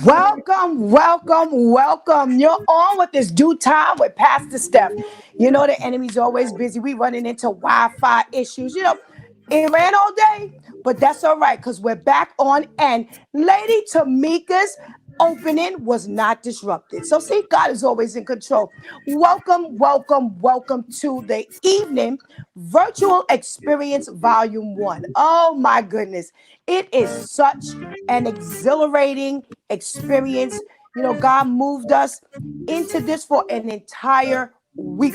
Welcome, welcome, welcome. You're on with this due time with Pastor Steph. You know the enemy's always busy. We running into Wi-Fi issues. It ran all day, but that's all right because we're back on. And Lady Tamika's opening was not disrupted. So see, God is always in control. Welcome, welcome, welcome to the evening virtual experience volume 1. Oh my goodness. It is such an exhilarating experience. God moved us into this for an entire week.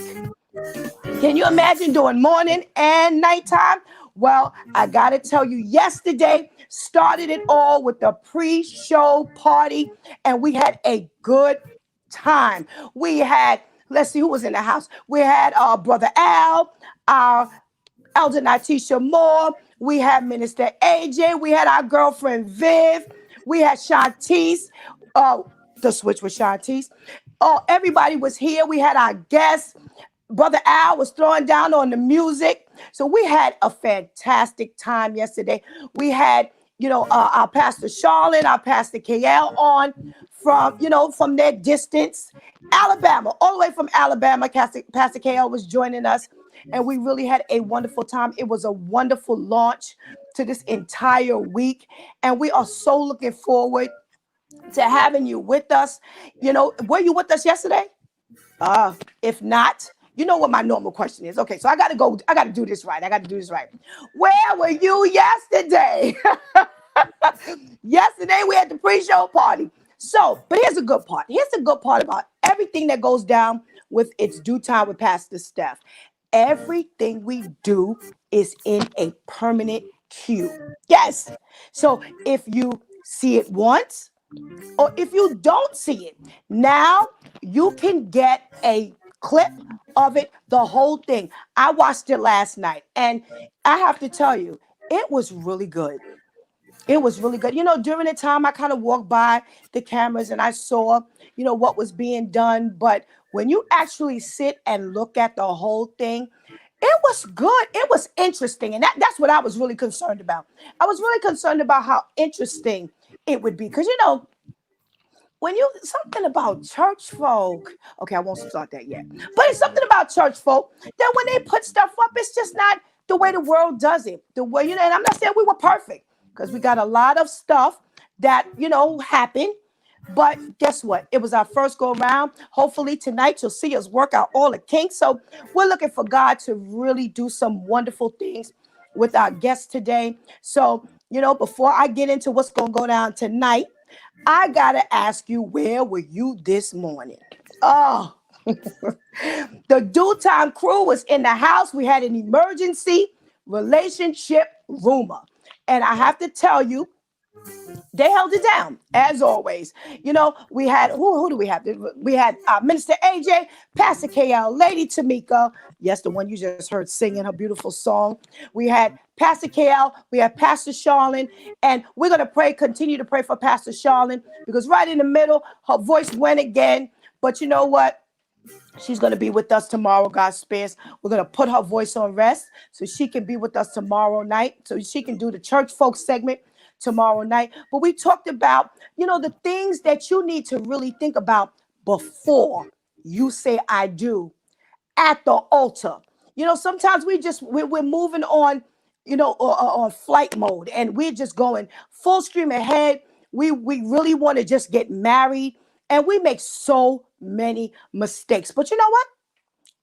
Can you imagine doing morning and nighttime? Well, I got to tell you, yesterday started it all with the pre-show party, and we had a good time. We had, let's see who was in the house. We had our brother Al, our Elder Natisha Moore. We had Minister AJ. We had our girlfriend Viv. We had Shantice. The switch with Shantice. Oh, everybody was here. We had our guests. Brother Al was throwing down on the music. So we had a fantastic time yesterday. We had, our Pastor Charlotte, our Pastor KL on from their distance. Alabama, all the way from Alabama, Pastor KL was joining us. And we really had a wonderful time. It was a wonderful launch to this entire week. And we are so looking forward to having you with us. Were you with us yesterday? If not, you know what my normal question is. Okay, so I got to do this right. Where were you yesterday? Yesterday we had the pre-show party. So, but here's a good part. Here's the good part about everything that goes down with It's Due Time with Pastor Steph. Everything we do is in a permanent queue. Yes. So if you see it once or if you don't see it, now you can get a clip of it, the whole thing. I watched it last night and I have to tell you, it was really good. It was really good. During the time I kind of walked by the cameras and I saw, what was being done. But when you actually sit and look at the whole thing, it was good. It was interesting. And that's what I was really concerned about. I was really concerned about how interesting it would be. Because, something about church folk, okay, I won't start that yet. But it's something about church folk that when they put stuff up, it's just not the way the world does it. The way, and I'm not saying we were perfect. Because we got a lot of stuff that, happened. But guess what? It was our first go around. Hopefully tonight you'll see us work out all the kinks. So we're looking for God to really do some wonderful things with our guests today. So, before I get into what's going to go down tonight, I got to ask you, where were you this morning? Oh, the Due Time crew was in the house. We had an emergency relationship rumor. And I have to tell you, they held it down, as always. We had, who do we have? We had Minister AJ, Pastor KL, Lady Tamika. Yes, the one you just heard singing her beautiful song. We had Pastor KL, we had Pastor Charlene, and we're going to continue to pray for Pastor Charlene, because right in the middle, her voice went again. But you know what? She's going to be with us tomorrow, God spares. We're going to put her voice on rest so she can be with us tomorrow night, so she can do the church folk segment tomorrow night. But we talked about, the things that you need to really think about before you say I do at the altar. Sometimes we're moving on, on flight mode, and we're just going full stream ahead. We really want to just get married, and we make so many mistakes. But you know what?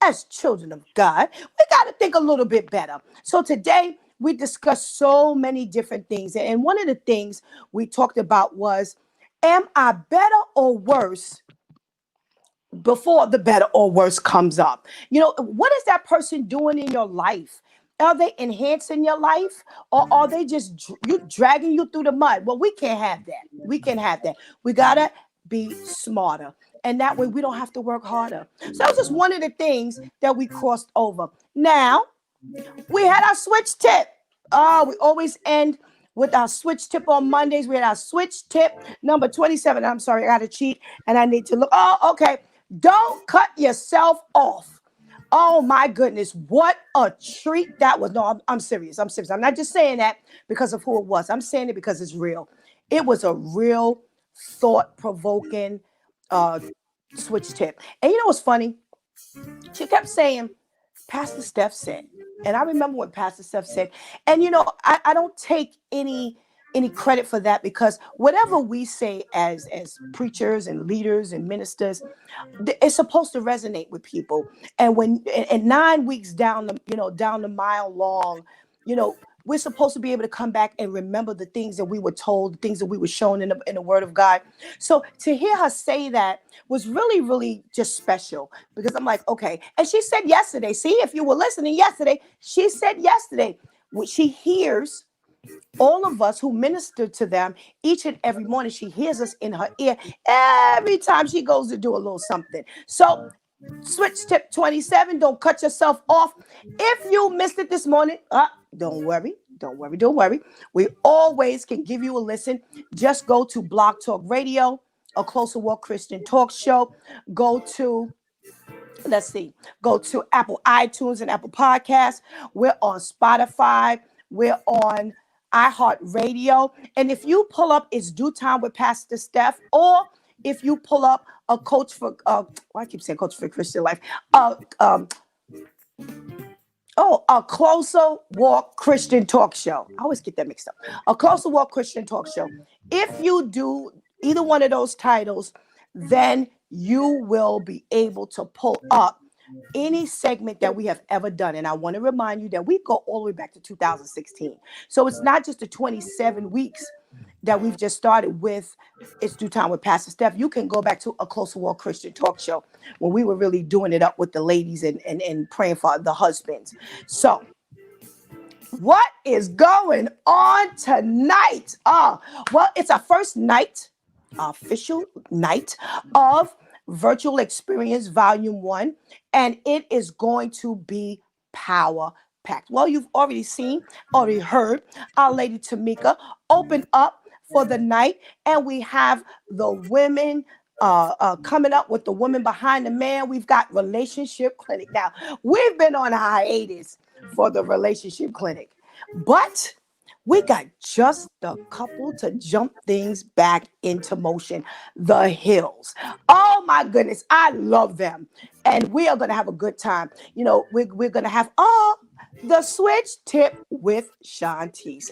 As children of God, we got to think a little bit better. So today we discussed so many different things. And one of the things we talked about was, am I better or worse before the better or worse comes up? What is that person doing in your life? Are they enhancing your life, or are they just dragging you through the mud? Well, we can't have that. We can have that. We gotta be smarter, and that way we don't have to work harder. So that was just one of the things that we crossed over. Now we had our switch tip. We always end with our switch tip on Mondays. We had our switch tip number 27. I'm sorry, I got to cheat and I need to look. Oh, okay. Don't cut yourself off. Oh my goodness, what a treat that was. No, I'm serious. I'm serious. I'm not just saying that because of who it was. I'm saying it because it's real. It was a real thought-provoking uh, switch tip. And you know what's funny? She kept saying, Pastor Steph said. And I remember what Pastor Steph said. And I don't take any credit for that, because whatever we say as preachers and leaders and ministers, it's supposed to resonate with people. And when and 9 weeks down the mile long, we're supposed to be able to come back and remember the things that we were told, the things that we were shown in the Word of God. So to hear her say that was really, really just special, because I'm like, okay. And she said yesterday, see, if you were listening yesterday, she said yesterday, what she hears all of us who minister to them each and every morning. She hears us in her ear every time she goes to do a little something. So switch tip 27, don't cut yourself off. If you missed it this morning, don't worry. We always can give you a listen. Just go to Blog Talk Radio, A Closer Walk Christian Talk Show. Go to Apple iTunes and Apple Podcasts. We're on Spotify. We're on iHeartRadio. And if you pull up It's Due Time with Pastor Steph, or if you pull up a coach for, I keep saying Coach for Christian Life, A Closer Walk Christian Talk Show. I always get that mixed up. A Closer Walk Christian Talk Show. If you do either one of those titles, then you will be able to pull up any segment that we have ever done. And I want to remind you that we go all the way back to 2016. So it's not just the 27 weeks that we've just started with It's Due Time with Pastor Steph. You can go back to A Closer Walk Christian Talk Show when we were really doing it up with the ladies and praying for the husbands. So what is going on tonight? Well, it's our first night, official night of Virtual Experience Volume 1, and it is going to be power packed. Well, you've already heard our lady Tamika open up for the night, and we have the women coming up with the woman behind the man. We've got Relationship Clinic. Now, we've been on a hiatus for the Relationship Clinic, but we got just the couple to jump things back into motion. The Hills. Oh my goodness, I love them. And we are going to have a good time. We're going to have the switch tip with Shantice.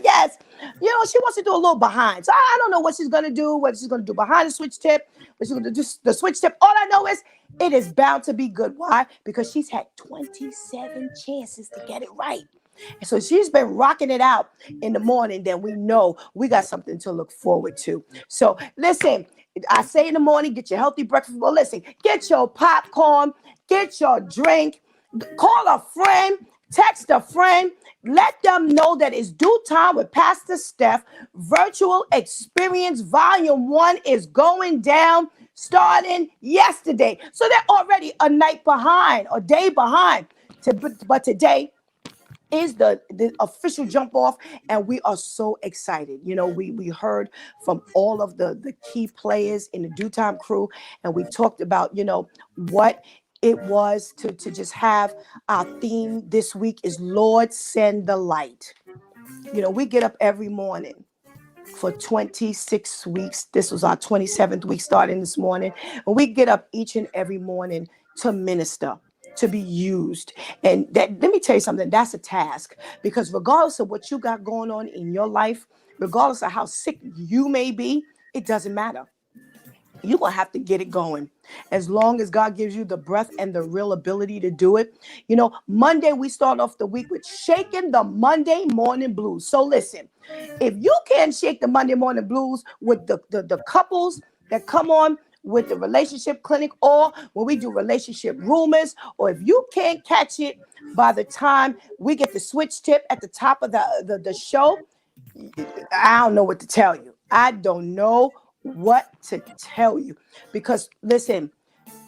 Yes. She wants to do a little behind. So I don't know what she's going to do, what she's going to do behind the switch tip, what she's going to do the switch tip. All I know is it is bound to be good. Why? Because she's had 27 chances to get it right. And so she's been rocking it out in the morning. Then we know we got something to look forward to. So listen, I say in the morning, get your healthy breakfast. Well, listen, get your popcorn, get your drink, call a friend, text a friend, let them know that It's Due Time with Pastor Steph. Virtual Experience Volume 1 is going down starting yesterday. So they're already a night behind, a day behind. But today is the official jump off, and we are so excited. We heard from all of the key players in the Due Time crew, and we talked about what it was to just have our theme this week is Lord Send the Light. We get up every morning for 26 weeks. This was our 27th week starting this morning, and we get up each and every morning to minister, to be used. And let me tell you something, that's a task, because regardless of what you got going on in your life, regardless of how sick you may be, it doesn't matter. you're going to have to get it going. As long as God gives you the breath and the real ability to do it. Monday, we start off the week with shaking the Monday morning blues. So listen, if you can't shake the Monday morning blues with the couples that come on with the relationship clinic, or when we do relationship rumors, or if you can't catch it by the time we get the switch tip at the top of the show, I don't know what to tell you. I don't know what to tell you, because listen,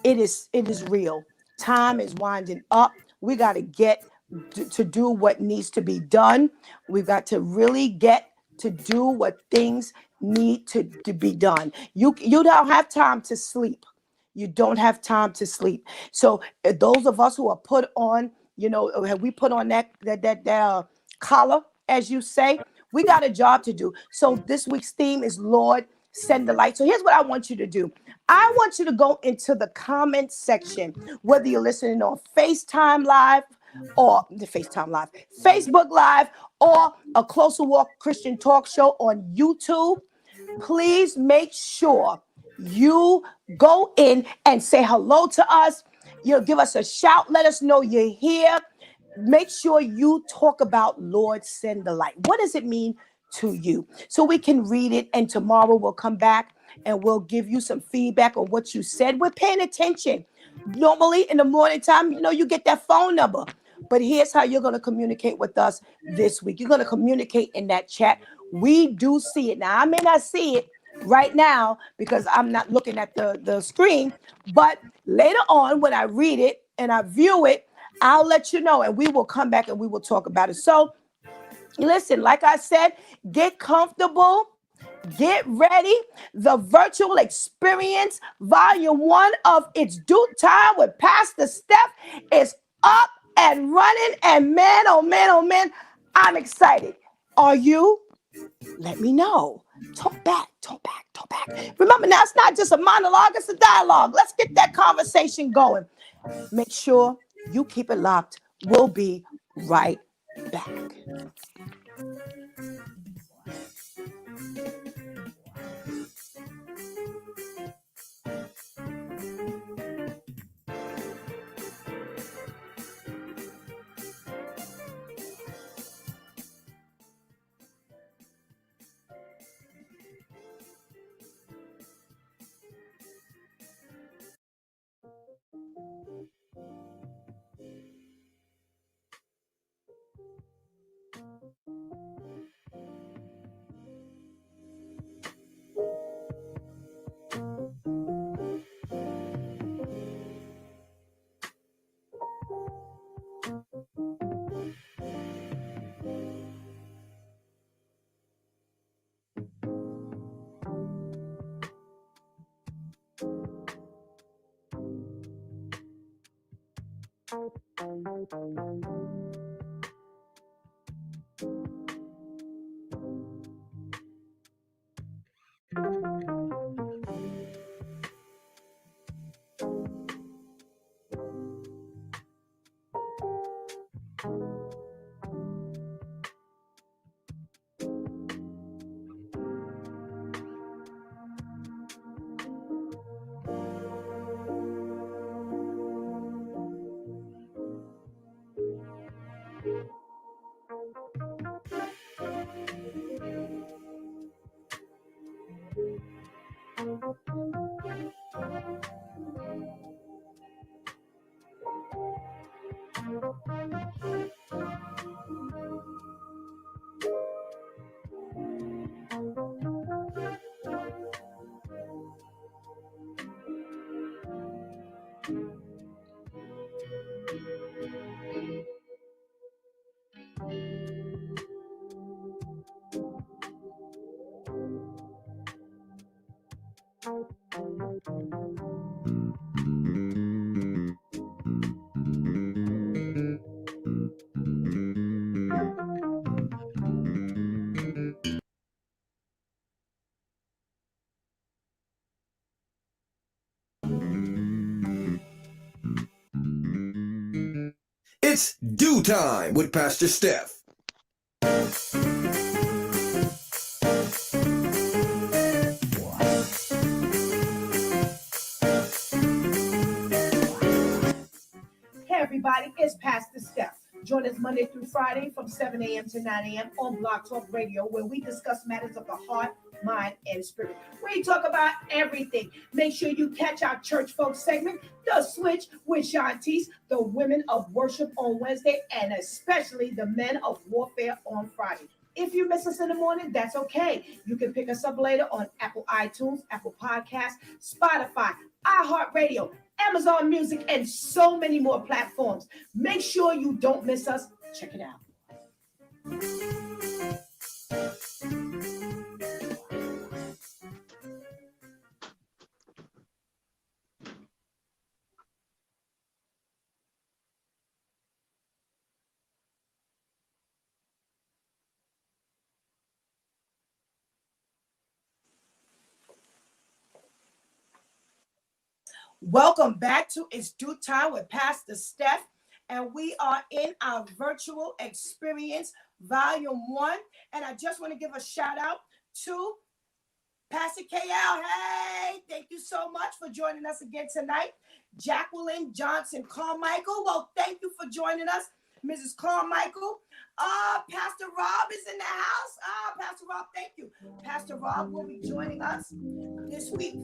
it is real. Time is winding up. We got to get to do what needs to be done. We've got to really get to do what things need to be done. You don't have time to sleep. You don't have time to sleep. So those of us who are put on, have we put on that collar, as you say, we got a job to do. So this week's theme is Lord, send the light. So here's what I want you to do. I want you to go into the comment section, whether you're listening on FaceTime Live or the FaceTime Live, Facebook Live, or a Closer Walk Christian Talk Show on YouTube. Please make sure you go in and say hello to us. Give us a shout. Let us know you're here. Make sure you talk about Lord, send the light. What does it mean to you? So we can read it, and tomorrow we'll come back and we'll give you some feedback on what you said. We're paying attention. Normally in the morning time, you get that phone number. But here's how you're going to communicate with us this week. You're going to communicate in that chat. We do see it. Now, I may not see it right now because I'm not looking at the screen, but later on when I read it and I view it, I'll let you know, and we will come back and we will talk about it. So listen, like I said, get comfortable. Get ready. The virtual experience, volume 1 of It's Due Time with Pastor Steph is up and running. And man, oh man, oh man, I'm excited. Are you? Let me know. Talk back. Remember, now it's not just a monologue, it's a dialogue. Let's get that conversation going. Make sure you keep it locked. We'll be right back. It's Due Time with Pastor Steph. is Pastor Steph. Join us Monday through Friday from 7 a.m. to 9 a.m. on Blog Talk Radio, where we discuss matters of the heart, mind, and spirit. We talk about everything. Make sure you catch our church folks segment, The Switch with Shantice, the women of worship on Wednesday, and especially the men of warfare on Friday. If you miss us in the morning, that's okay. You can pick us up later on Apple iTunes, Apple Podcasts, Spotify, iHeartRadio, Amazon Music, and so many more platforms. Make sure you don't miss us. Check it out. Welcome back to It's Due Time with Pastor Steph, and we are in our virtual experience, Volume 1. And I just want to give a shout out to Pastor KL. Hey, thank you so much for joining us again tonight. Jacqueline Johnson Carmichael. Well, thank you for joining us, Mrs. Carmichael. Pastor Rob is in the house. Pastor Rob, thank you. Pastor Rob will be joining us this week.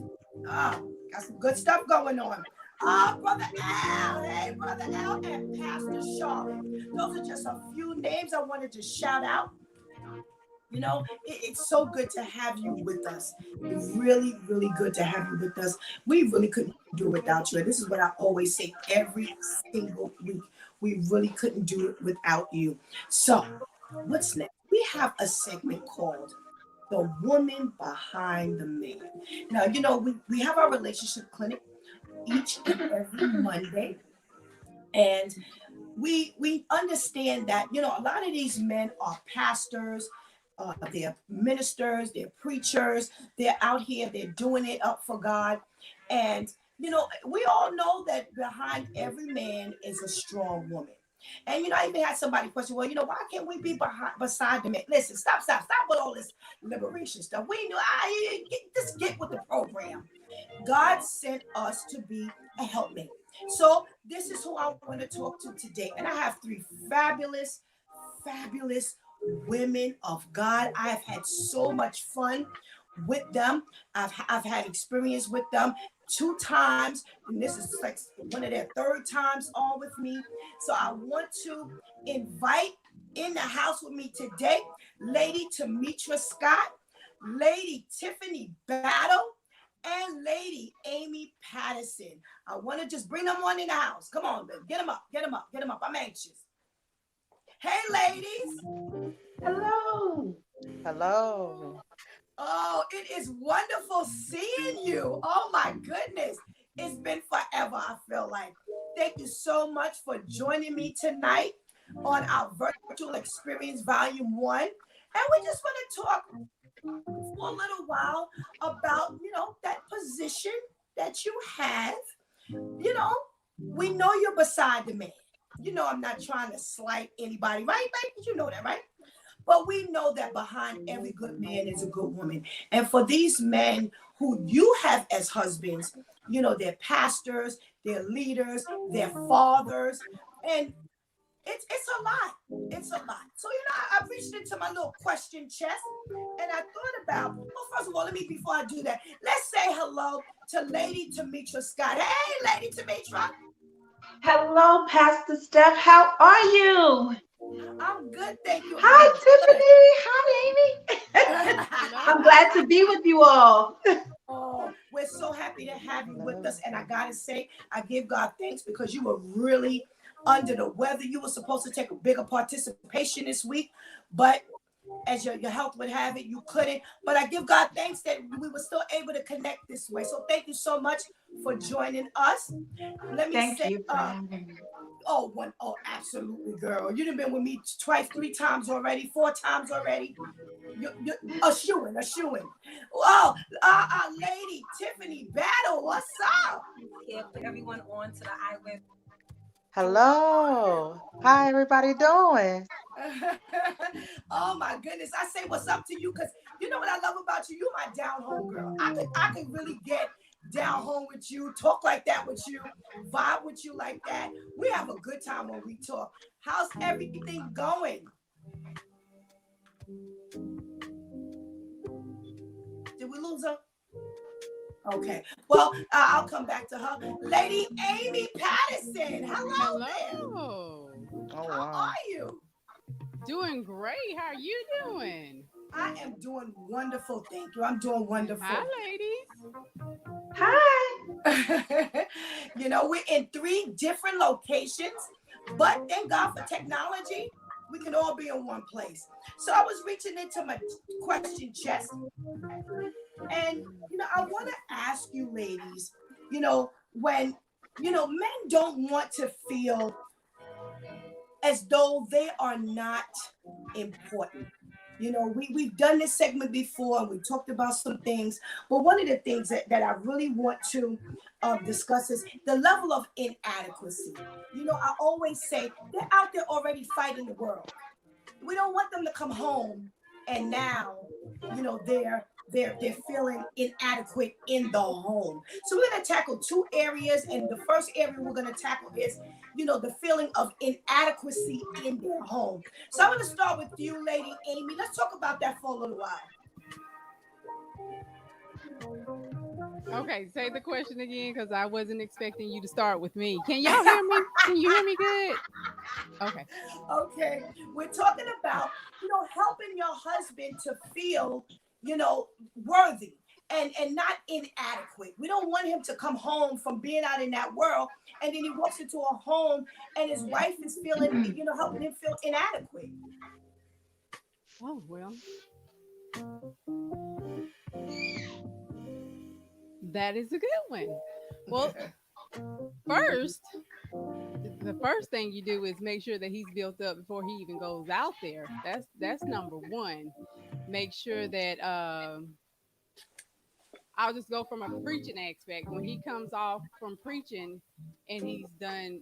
Got some good stuff going on. Brother Al. Hey, Brother Al and Pastor Charlotte. Those are just a few names I wanted to shout out. You know, it's so good to have you with us. It's really, really good to have you with us. We really couldn't do it without you. And this is what I always say every single week. We really couldn't do it without you. So, what's next? We have a segment called The Woman Behind the Man. Now, you know, we have our relationship clinic each and every Monday. And we understand that, you know, a lot of these men are pastors, they're ministers, they're preachers, they're out here, they're doing it up for God. And, you know, we all know that behind every man is a strong woman. And, you know, I even had somebody question, well, you know, why can't we be beside the man? Listen, stop with all this liberation stuff. We know, just get with the program. God sent us to be a helpmate. So this is who I want to talk to today. And I have three fabulous, fabulous women of God. I have had so much fun with them. I've had experience with them 2 times, and this is like one of their third times on with me. So I want to invite in the house with me today, Lady Demetra Scott, Lady Tiffany Battle, and Lady Amy Patterson. I want to just bring them on in the house. Come on, baby. Get them up, get them up, get them up. I'm anxious. Hey, ladies. Hello. Hello. Oh, it is wonderful seeing you. Oh, my goodness. It's been forever, I feel like. Thank you so much for joining me tonight on our virtual experience, Volume 1. And we just want to talk for a little while about, you know, that position that you have. You know, we know you're beside the man. You know, I'm not trying to slight anybody, right? You know that, right? But we know that behind every good man is a good woman. And for these men who you have as husbands, you know, they're pastors, they're leaders, they're fathers, and it's a lot. It's a lot. So, you know, I reached into my little question chest and I thought about, well, first of all, before I do that, let's say hello to Lady Demetra Scott. Hey, Lady Demetra. Hello, Pastor Steph. How are you? I'm good, thank you. Hi, Tiffany. Hi, Amy. I'm glad to be with you all. Oh, we're so happy to have you with us. And I gotta say, I give God thanks because you were really under the weather. You were supposed to take a bigger participation this week, but as your health would have it, you couldn't. But I give God thanks that we were still able to connect this way. So thank you so much for joining us. Let me Thank say, you for having me. oh, absolutely, girl. You've been with me twice, 3 times already, 4 times already. You a shoo-in. Oh, Lady Tiffany Battle, what's up? Here for everyone on to the island. Hello. How everybody doing? Oh my goodness. I say what's up to you because you know what I love about you? You're my down home girl. I could really get down home with you, talk like that with you, vibe with you like that. We have a good time when we talk. How's everything going? Did we lose her? Okay. Well, I'll come back to her. Lady Amy Patterson. Hello there. Oh, How wow. are you? Doing great. How are you doing? I am doing wonderful. Thank you. I'm doing wonderful. Hi, ladies. Hi. You know, we're in 3 different locations, but thank God for technology. We can all be in one place. So I was reaching into my question chest, and I want to ask you, ladies, when men don't want to feel as though they are not important. We've done this segment before and we talked about some things, but one of the things that I really want to discuss is the level of inadequacy. I always say they're out there already fighting the world. We don't want them to come home and now, they're feeling inadequate in the home. So we're going to tackle 2 areas, and the first area we're going to tackle is, the feeling of inadequacy in their home. So I'm going to start with you, Lady Amy. Let's talk about that for a little while. Okay, say the question again because I wasn't expecting you to start with me. Can y'all hear me? Can you hear me good? Okay. Okay. We're talking about, helping your husband to feel, worthy and not inadequate. We don't want him to come home from being out in that world and then he walks into a home and his wife is feeling, helping him feel inadequate. Oh, well. That is a good one. Well, first, the first thing you do is make sure that he's built up before he even goes out there. That's number one. Make sure that I'll just go from a preaching aspect. When he comes off from preaching and he's done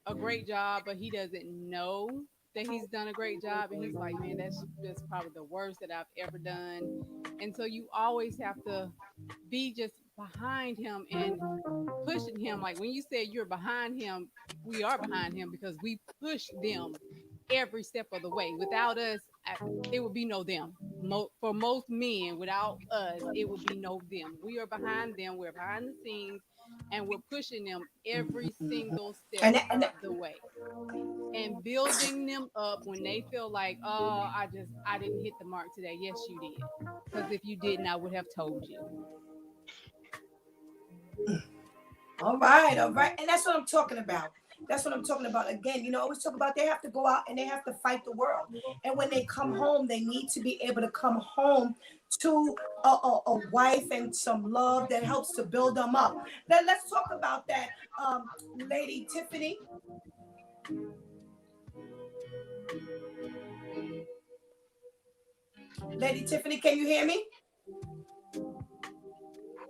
a great job, but he doesn't know that he's done a great job, and he's like, man, that's probably the worst that I've ever done. And so you always have to be just behind him and pushing him. Like when you said you're behind him, we are behind him because we push them every step of the way. Without us, it would be no them. For most men, without us, it would be no them. We are behind them. We're behind the scenes, and we're pushing them every single step And of the way and building them up when they feel like, oh, I didn't hit the mark today. Yes, you did. Because if you didn't, I would have told you. All right. And that's what I'm talking about. That's what I'm talking about. Again, I always talk about they have to go out and they have to fight the world. And when they come home, they need to be able to come home to a wife and some love that helps to build them up. Now, let's talk about that, Lady Tiffany. Lady Tiffany, can you hear me?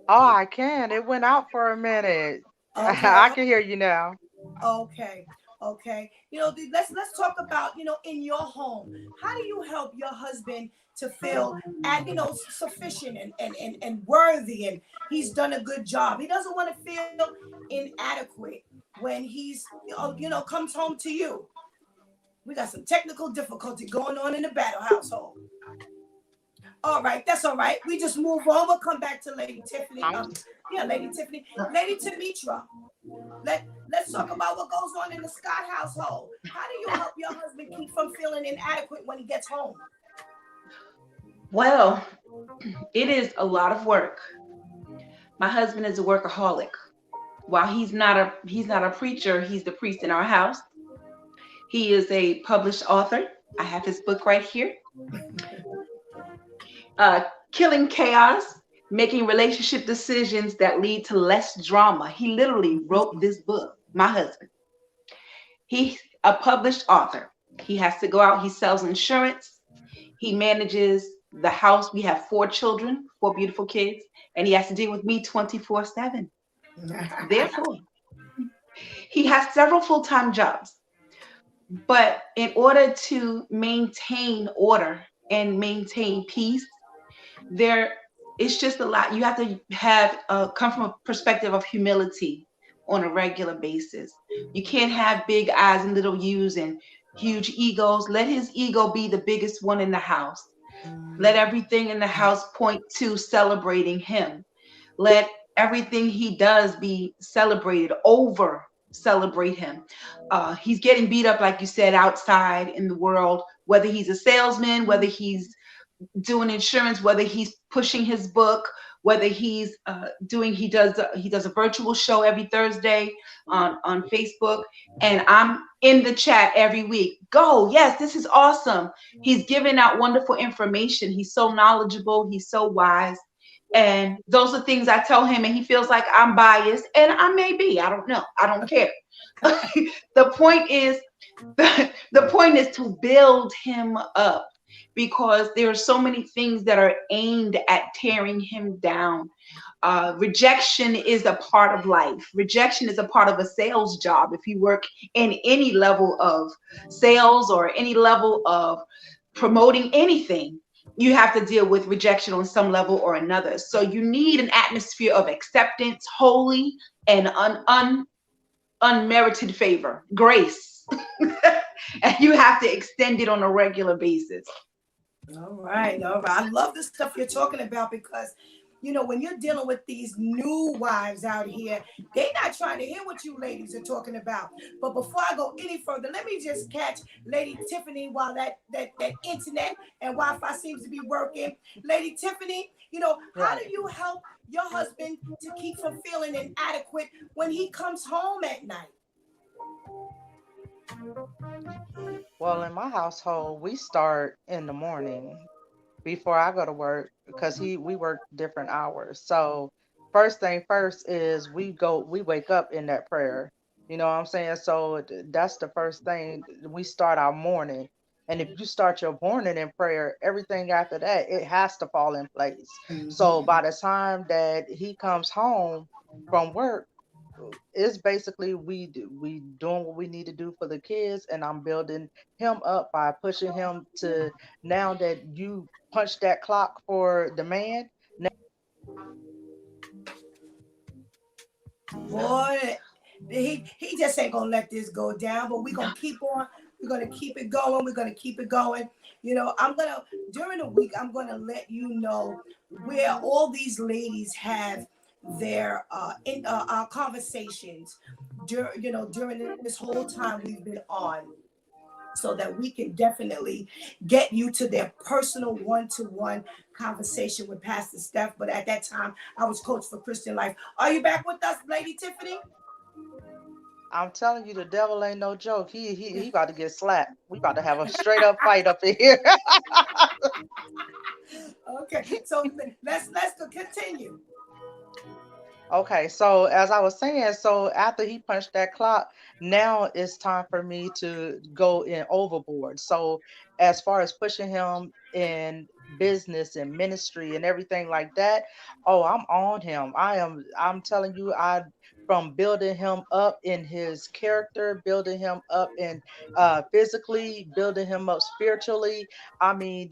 Oh, I can. It went out for a minute. Okay. I can hear you now. Okay. Okay. Let's talk about, in your home, how do you help your husband to feel sufficient and worthy and he's done a good job. He doesn't want to feel inadequate when he's comes home to you. We got some technical difficulty going on in the Battle household. All right, that's all right. We just move on. We'll come back to Lady Tiffany. Lady Tiffany. Lady Tamitra. Let's talk about what goes on in the Scott household. How do you help your husband keep from feeling inadequate when he gets home? Well, it is a lot of work. My husband is a workaholic. While he's not a preacher, he's the priest in our house. He is a published author. I have his book right here. Killing Chaos, Making Relationship Decisions That Lead to Less Drama. He literally wrote this book, my husband. He's a published author. He has to go out, he sells insurance. He manages the house. We have 4 children, 4 beautiful kids, and he has to deal with me 24/7. Therefore, he has several full-time jobs. But in order to maintain order and maintain peace, there It's just a lot. You have to have come from a perspective of humility on a regular basis. You can't have big eyes and little U's and huge egos. Let his ego be the biggest one in the house. Let everything in the house point to celebrating him. Let everything he does be celebrated, over celebrate him. He's getting beat up, like you said, outside in the world, whether he's a salesman, whether he's doing insurance, whether he's pushing his book, whether he's doing he does a virtual show every Thursday on Facebook, and I'm in the chat every week. Go, yes, this is awesome. He's giving out wonderful information. He's so knowledgeable. He's so wise. And those are things I tell him, and he feels like I'm biased, and I may be. I don't know. I don't care. the point is, the point is to build him up, because there are so many things that are aimed at tearing him down. Rejection is a part of life. Rejection is a part of a sales job. If you work in any level of sales or any level of promoting anything, you have to deal with rejection on some level or another. So you need an atmosphere of acceptance, holy and unmerited favor, grace. And you have to extend it on a regular basis. All right, all right. I love the stuff you're talking about, because when you're dealing with these new wives out here, they're not trying to hear what you ladies are talking about. But before I go any further, let me just catch Lady Tiffany while that internet and Wi-Fi seems to be working. Lady Tiffany, how do you help your husband to keep from feeling inadequate when he comes home at night? Well, in my household, we start in the morning before I go to work because we work different hours. So first thing first is we wake up in that prayer. You know what I'm saying? So that's the first thing. We start our morning. And if you start your morning in prayer, everything after that, it has to fall in place. So by the time that he comes home from work, it's basically we doing what we need to do for the kids, and I'm building him up by pushing him to, now that you punch that clock for the man. Boy, he just ain't gonna let this go down, but we're gonna keep on. We're gonna keep it going. We're gonna keep it going. I'm gonna, during the week, I'm gonna let you know where all these ladies have their conversations during this whole time we've been on, so that we can definitely get you to their personal one-to-one conversation with Pastor Steph. But at that time, I was coach for Christian Life. Are you back with us, Lady Tiffany? I'm telling you, the devil ain't no joke. He about to get slapped. We about to have a straight up fight up in here. Okay, so let's continue. Okay, so as I was saying, so after he punched that clock, now it's time for me to go in overboard. So as far as pushing him in business and ministry and everything like that, oh, I'm on him. I'm telling you, I from building him up in his character, building him up in physically, building him up spiritually. I mean,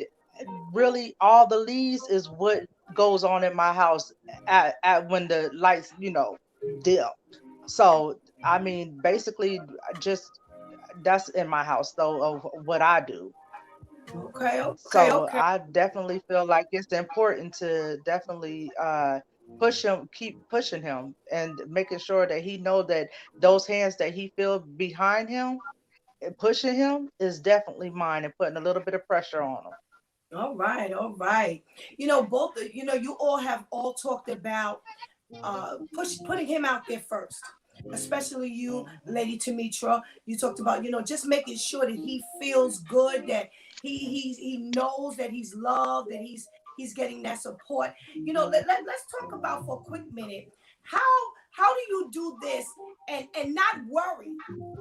really all the leads is what goes on in my house at when the lights, dim. So I mean, basically, just that's in my house though of what I do. Okay, okay, So okay. I definitely feel like it's important to definitely push him, keep pushing him, and making sure that he know that those hands that he feel behind him, pushing him, is definitely mine, and putting a little bit of pressure on him. All right, all right. Both. You all have all talked about putting him out there first, especially you, Mhm. Lady Tamitra. You talked about just making sure that he feels good, that he knows that he's loved, that he's getting that support. Let's talk about for a quick minute how how do you do this and not worry.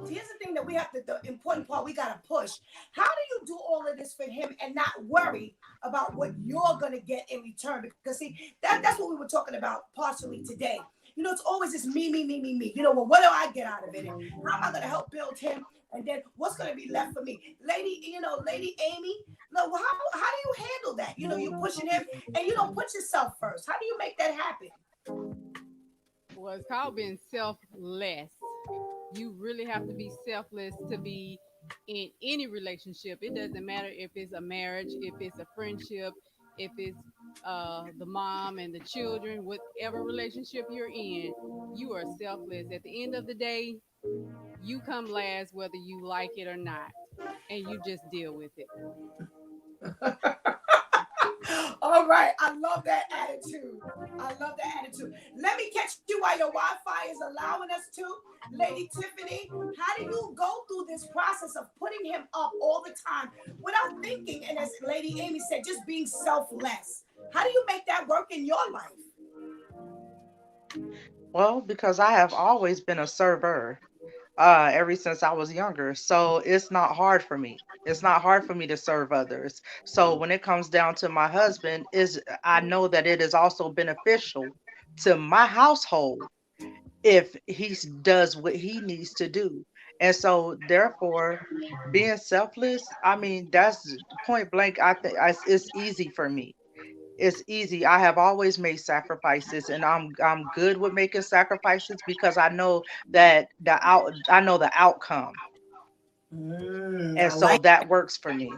Here's the thing that we have to, the important part we got to push. How do you do all of this for him and not worry about what you're going to get in return? Because see, that's what we were talking about partially today. It's always this me, me, me, me, me. Well, what do I get out of it? And how am I going to help build him? And then what's going to be left for me? Lady Amy, look, how do you handle handle that? You pushing him and you don't put yourself first. How do you make that happen? Well, it's called being selfless. You really have to be selfless to be in any relationship. It doesn't matter if it's a marriage, if it's a friendship, if it's the mom and the children, whatever relationship you're in, you are selfless. At the end of the day, you come last whether you like it or not, and you just deal with it. All right, I love that attitude. I love that attitude. Let me catch you while your Wi-Fi is allowing us to. Lady Tiffany, how do you go through this process of putting him up all the time without thinking? And as Lady Amy said, just being selfless. How do you make that work in your life? Well, because I have always been a server, ever since I was younger. So it's not hard for me. It's not hard for me to serve others. So when it comes down to my husband, is I know that it is also beneficial to my household if does what he needs to do. And so therefore, being selfless, I mean, that's point blank. I think it's easy for me. It's easy. I have always made sacrifices, and I'm good with making sacrifices because I know that I know the outcome, and I so like that works for me.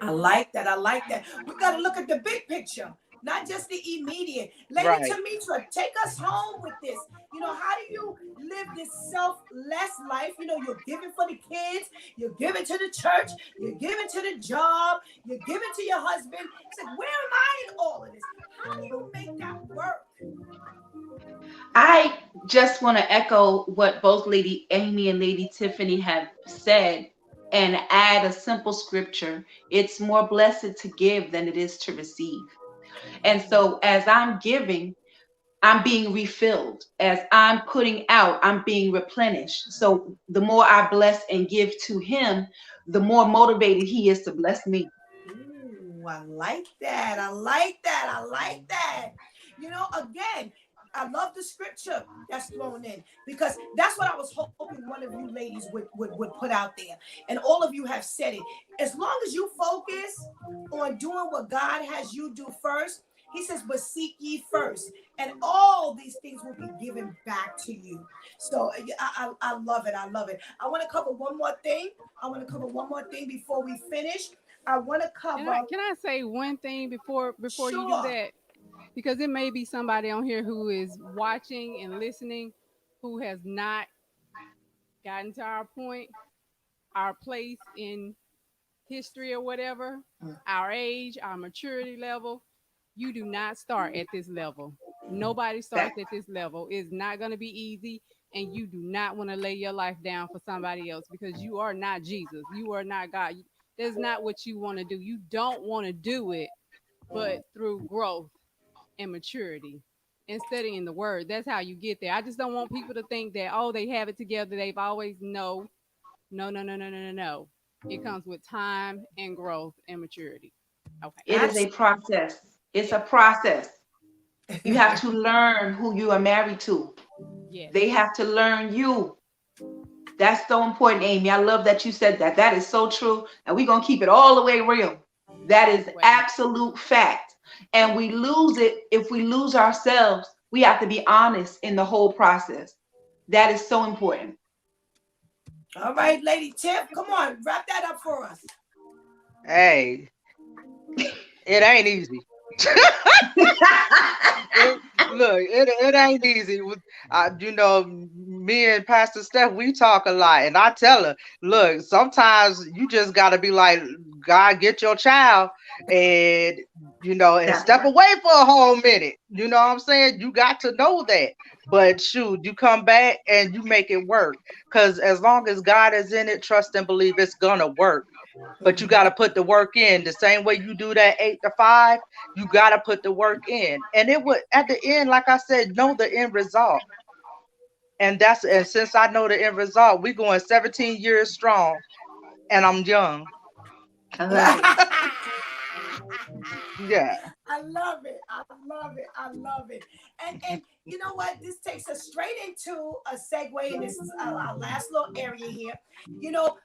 I like that. I like that. We got to look at the big picture, not just the immediate. Lady Right. Tamitra, take us home with this. How do you live this selfless life? You're giving for the kids, you're giving to the church, you're giving to the job, you're giving to your husband. It's like, where am I in all of this? How do you make that work? I just want to echo what both Lady Amy and Lady Tiffany have said and add a simple scripture. It's more blessed to give than it is to receive. And so as I'm giving, I'm being refilled. As I'm putting out, I'm being replenished. So the more I bless and give to him, the more motivated he is to bless me. Ooh, I like that. I like that. I like that. Again, I love the scripture that's thrown in because that's what I was hoping one of you ladies would put out there. And all of you have said it. As long as you focus on doing what God has you do first, he says, but seek ye first, and all these things will be given back to you. So I love it. I love it. I want to cover one more thing. Before we finish. I want to And I cover. can I say one thing before you do Sure. that? Because there may be somebody on here who is watching and listening who has not gotten to our point, our place in history or whatever, our age, our maturity level. You do not start at this level. Nobody starts That at this level. It's not going to be easy. And you do not want to lay your life down for somebody else because you are not Jesus. You are not God. That's not what you want to do. You don't want to do it, but through growth and maturity and studying the word. That's how you get there. I just don't want people to think that, oh, they have it together. They've always no. It comes with time and growth and maturity. Okay. it is a Absolutely. process. It's a process. You have to learn who you are married to. Yes. They have to learn you. That's so important, Amy. I love that you said that. That is so true. And we're going to keep it all the way real. That All is the way. absolute fact. And we lose it if we lose ourselves. We have to be honest in the whole process. That is so important. All right, Lady Tiff, come on, wrap that up for us. Hey, it ain't easy. It ain't easy. Me and Pastor Steph, we talk a lot, and I tell her, look, sometimes you just got to be like, God, get your child, and and That's step right. away for a whole minute. You know what I'm saying? You got to know that. But shoot, you come back and you make it work. Because as long as God is in it, trust and believe it's gonna work. But you got to put the work in the same way you do that 8 to 5. You got to put the work in, and it would at the end, like I said, know the end result. And since I know the end result, we going 17 years strong, and I'm young. I love it. Yeah. I love it. I love it. I love it. And you know what? This takes us straight into a segue, and this is our last little area here. You know,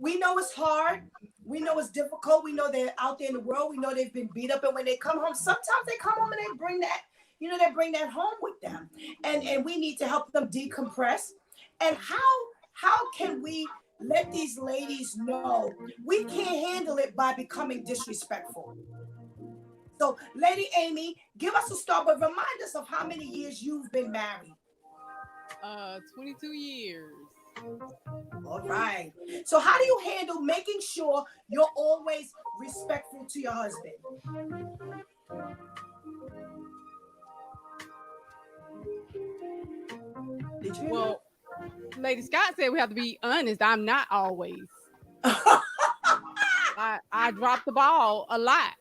we know it's hard. We know it's difficult. We know they're out there in the world. We know they've been beat up. And when they come home, sometimes they come home and they bring that, they bring that home with them. And we need to help them decompress. And how can we let these ladies know we can't handle it by becoming disrespectful? So, Lady Amy, give us a start, but remind us of how many years you've been married. 22 years. All right. So, how do you handle making sure you're always respectful to your husband? Did you hear Well, Lady Scott said we have to be honest. I'm not always. that? I drop the ball a lot.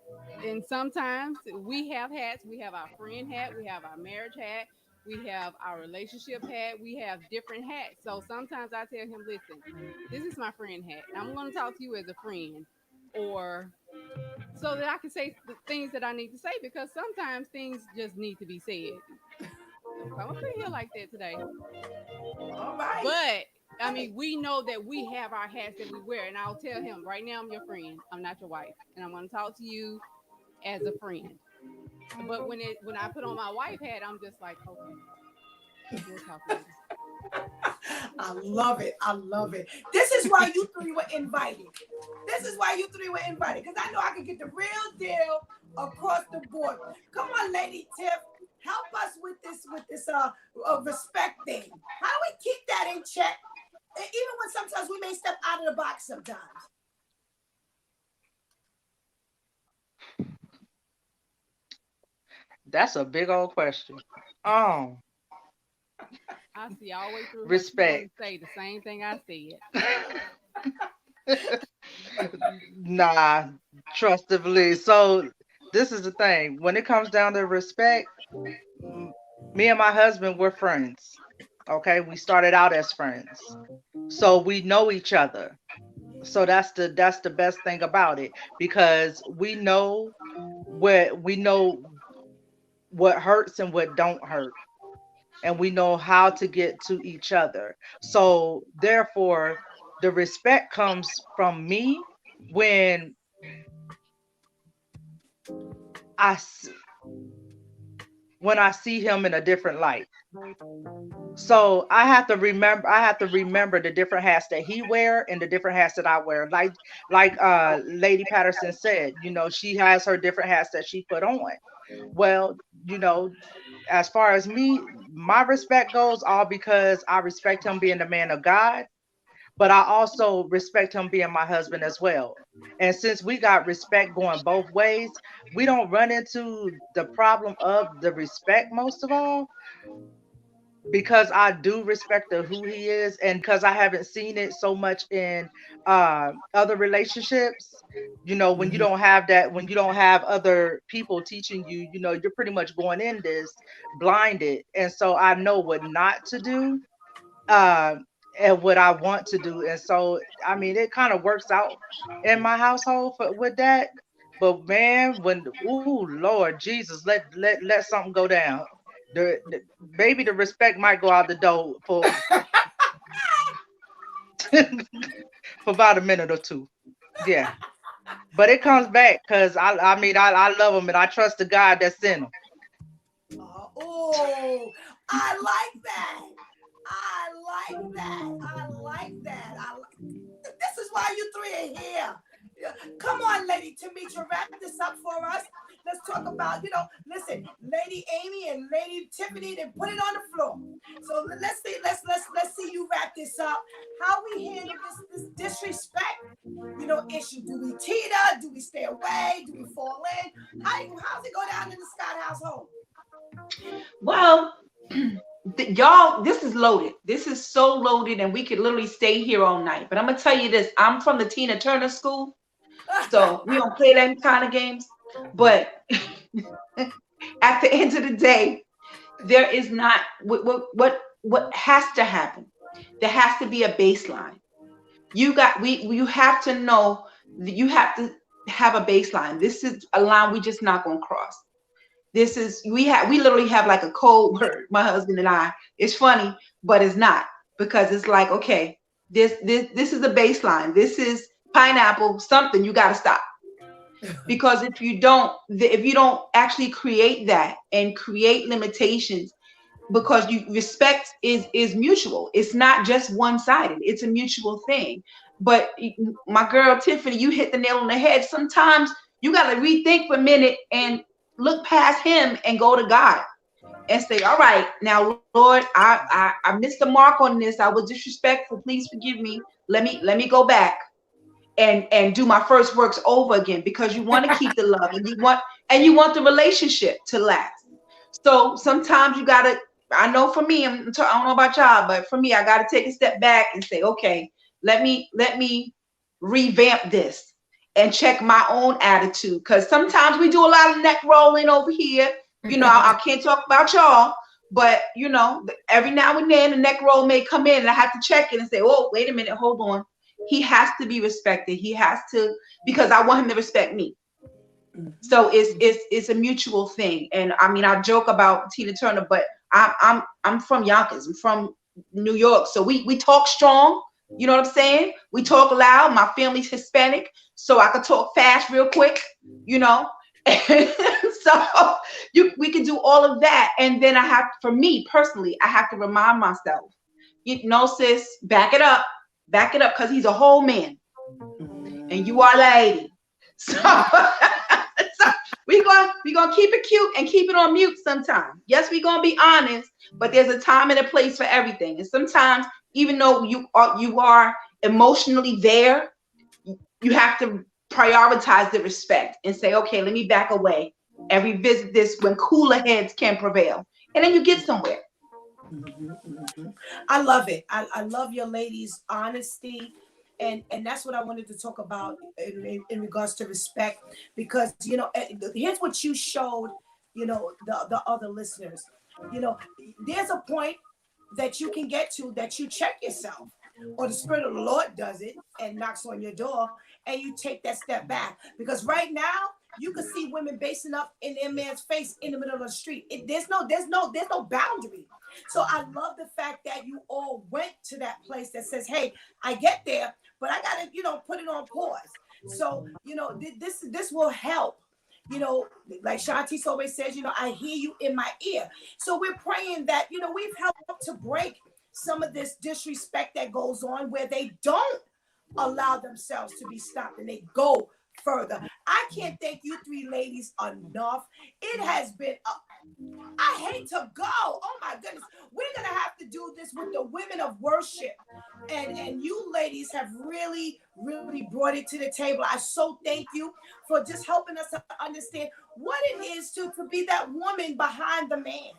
And sometimes we have hats. We have our friend hat. We have our marriage hat. We have our relationship hat. We have different hats. So sometimes I tell him, listen, this is my friend hat. And I'm going to talk to you as a friend, or so that I can say the things that I need to say, because sometimes things just need to be said. Don't come up in here like that today. All right. But I mean, we know that we have our hats that we wear, and I'll tell him right now, I'm your friend. I'm not your wife, and I'm going to talk to you as a friend. But when I put on my wife hat, I'm just like, okay, we'll talk later. I love it. I love it. This is why you three were invited. This is why you three were invited. Because I know I can get the real deal across the board. Come on, Lady Tiff. Help us with this respect thing. How do we keep that in check? Even when sometimes we may step out of the box sometimes. That's a big old question. Um, I see all the way through her. She's going to Respect. say the same thing I said. Nah, trust and believe. So this is the thing. When it comes down to respect, m- me and my husband were friends. Okay, we started out as friends. So we know each other. So that's the best thing about it, because we know what hurts and what don't hurt, and we know how to get to each other. So therefore, the respect comes from me when I s- when I see him in a different light. So I have to remember the different hats that he wear and the different hats that I wear. Like Lady Patterson said, she has her different hats that she put on. Well, you know, as far as me, my respect goes all because I respect him being the man of God, but I also respect him being my husband as well. And since we got respect going both ways, we don't run into the problem of the respect most of all, because I do respect who he is, and because I haven't seen it so much in other relationships. When you don't have that, when you don't have other people teaching you, you're pretty much going in this blinded, and so I know what not to do, uh, and what I want to do, and so I mean it kind of works out in my household with that. But man, when ooh Lord Jesus, let something go down. The maybe the respect might go out the door for about a minute or two. Yeah, but it comes back because I mean I love him and I trust the God that's in him. Oh, I like that. I like that. I like that. This is why you three are here. Yeah. Come on, Lady Demetra, wrap this up for us. Let's talk about, listen, Lady Amy and Lady Tiffany, they put it on the floor. So let's see you wrap this up. How we handle this disrespect, issue. Do we teeter? Do we stay away? Do we fall in? How's it go down in the Scott household? Well, y'all, this is loaded. This is so loaded, and we could literally stay here all night. But I'm gonna tell you this: I'm from the Tina Turner school, so we don't play them kind of games. But at the end of the day, there is not what has to happen. There has to be a baseline. You have to know that you have to have a baseline. This is a line we just not gonna cross. This is we literally have like a code word, my husband and I. It's funny, but it's not, because it's like, okay. This is the baseline. This is pineapple, something you got to stop. Because if you don't actually create that and create limitations, because you respect is mutual. It's not just one-sided. It's a mutual thing. But my girl Tiffany, you hit the nail on the head. Sometimes you got to rethink for a minute and look past him and go to God and say, all right, now Lord, I missed the mark on this. I was disrespectful. Please forgive me. Let me go back and do my first works over again, because you want to keep the love, and you want the relationship to last. So sometimes you gotta, I know for me, I don't know about y'all, but for me, I gotta take a step back and say, okay, let me revamp this and check my own attitude. Because sometimes we do a lot of neck rolling over here. I can't talk about y'all, but every now and then the neck roll may come in, and I have to check it and say, oh, wait a minute, hold on. He has to be respected. He has to, because I want him to respect me. So it's a mutual thing. And I mean, I joke about Tina Turner, but I'm from Yonkers. I'm from New York. So we talk strong. You know what I'm saying? We talk loud. My family's Hispanic, so I could talk fast real quick, you know. So we can do all of that. And then for me personally, I have to remind myself, sis, back it up, because he's a whole man and you are a lady. So, so we gonna keep it cute and keep it on mute sometimes. Yes, we're gonna be honest, but there's a time and a place for everything. And sometimes, even though you are emotionally there, you have to prioritize the respect and say, okay, let me back away and revisit this when cooler heads can prevail. And then you get somewhere. I love it. I love your ladies' honesty. And that's what I wanted to talk about in regards to respect, because here's what you showed the other listeners. There's a point that you can get to that you check yourself, or the Spirit of the Lord does it and knocks on your door, and you take that step back. Because right now you can see women basing up in their man's face in the middle of the street. There's no boundary. So I love the fact that you all went to that place that says, hey, I get there, but I gotta put it on pause. So this will help. Like Shantice always says, I hear you in my ear. So we're praying that we've helped to break some of this disrespect that goes on, where they don't allow themselves to be stopped and they go further. I can't thank you three ladies enough. It has been I hate to go. Oh my goodness. We're gonna have to do this with the women of worship. And you ladies have really, really brought it to the table. I so thank you for just helping us to understand what it is to be that woman behind the man.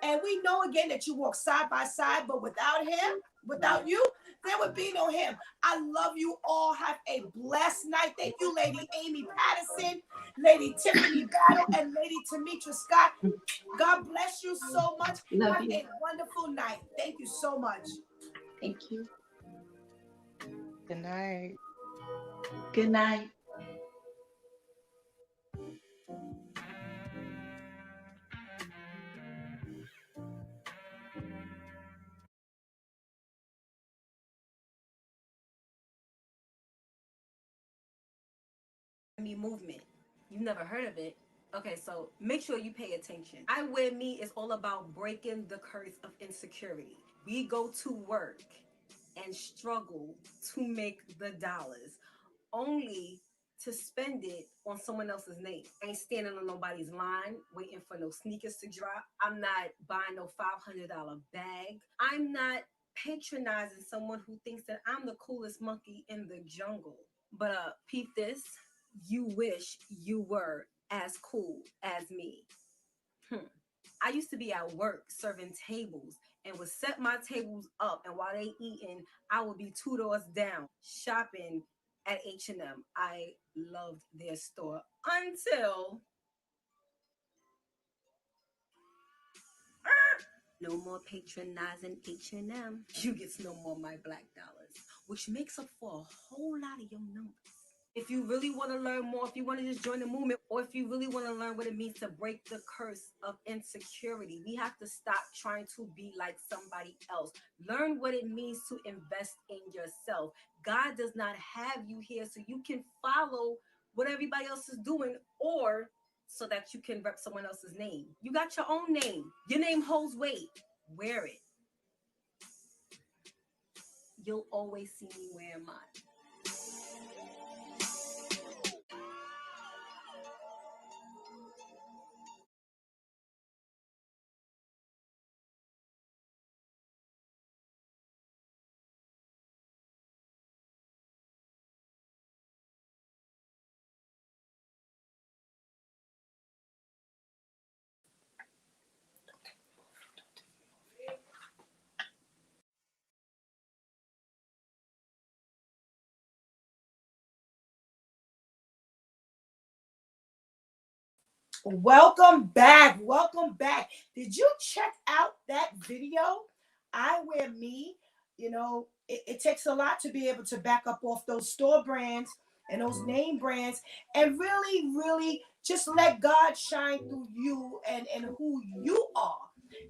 And we know again that you walk side by side, but without him, without you, there would be no him. I love you all. Have a blessed night. Thank you, Lady Amy Patterson, Lady Tiffany Battle, and Lady Tamitra Scott. God bless you so much. Love Have you. a wonderful night. Thank you so much. Thank you. Good night. Good night. Me movement. You've never heard of it? Okay, so make sure you pay attention. I Wear Me is all about breaking the curse of insecurity. We go to work and struggle to make the dollars, only to spend it on someone else's name. I ain't standing on nobody's line waiting for no sneakers to drop. I'm not buying no $500 bag. I'm not patronizing someone who thinks that I'm the coolest monkey in the jungle. But peep this, you wish you were as cool as me. I used to be at work serving tables and would set my tables up, and while they eating, I would be two doors down shopping at H&M. I loved their store until no more patronizing H&M. You get no more my black dollars, which makes up for a whole lot of your numbers. If you really want to learn more, if you want to just join the movement, or if you really want to learn what it means to break the curse of insecurity, we have to stop trying to be like somebody else. Learn what it means to invest in yourself. God does not have you here so you can follow what everybody else is doing, or so that you can rep someone else's name. You got your own name. Your name holds weight. Wear it. You'll always see me wearing mine. Welcome back. Welcome back. Did you check out that video? I Wear Me. You know, it takes a lot to be able to back up off those store brands and those name brands and really, really just let God shine through you and who you are.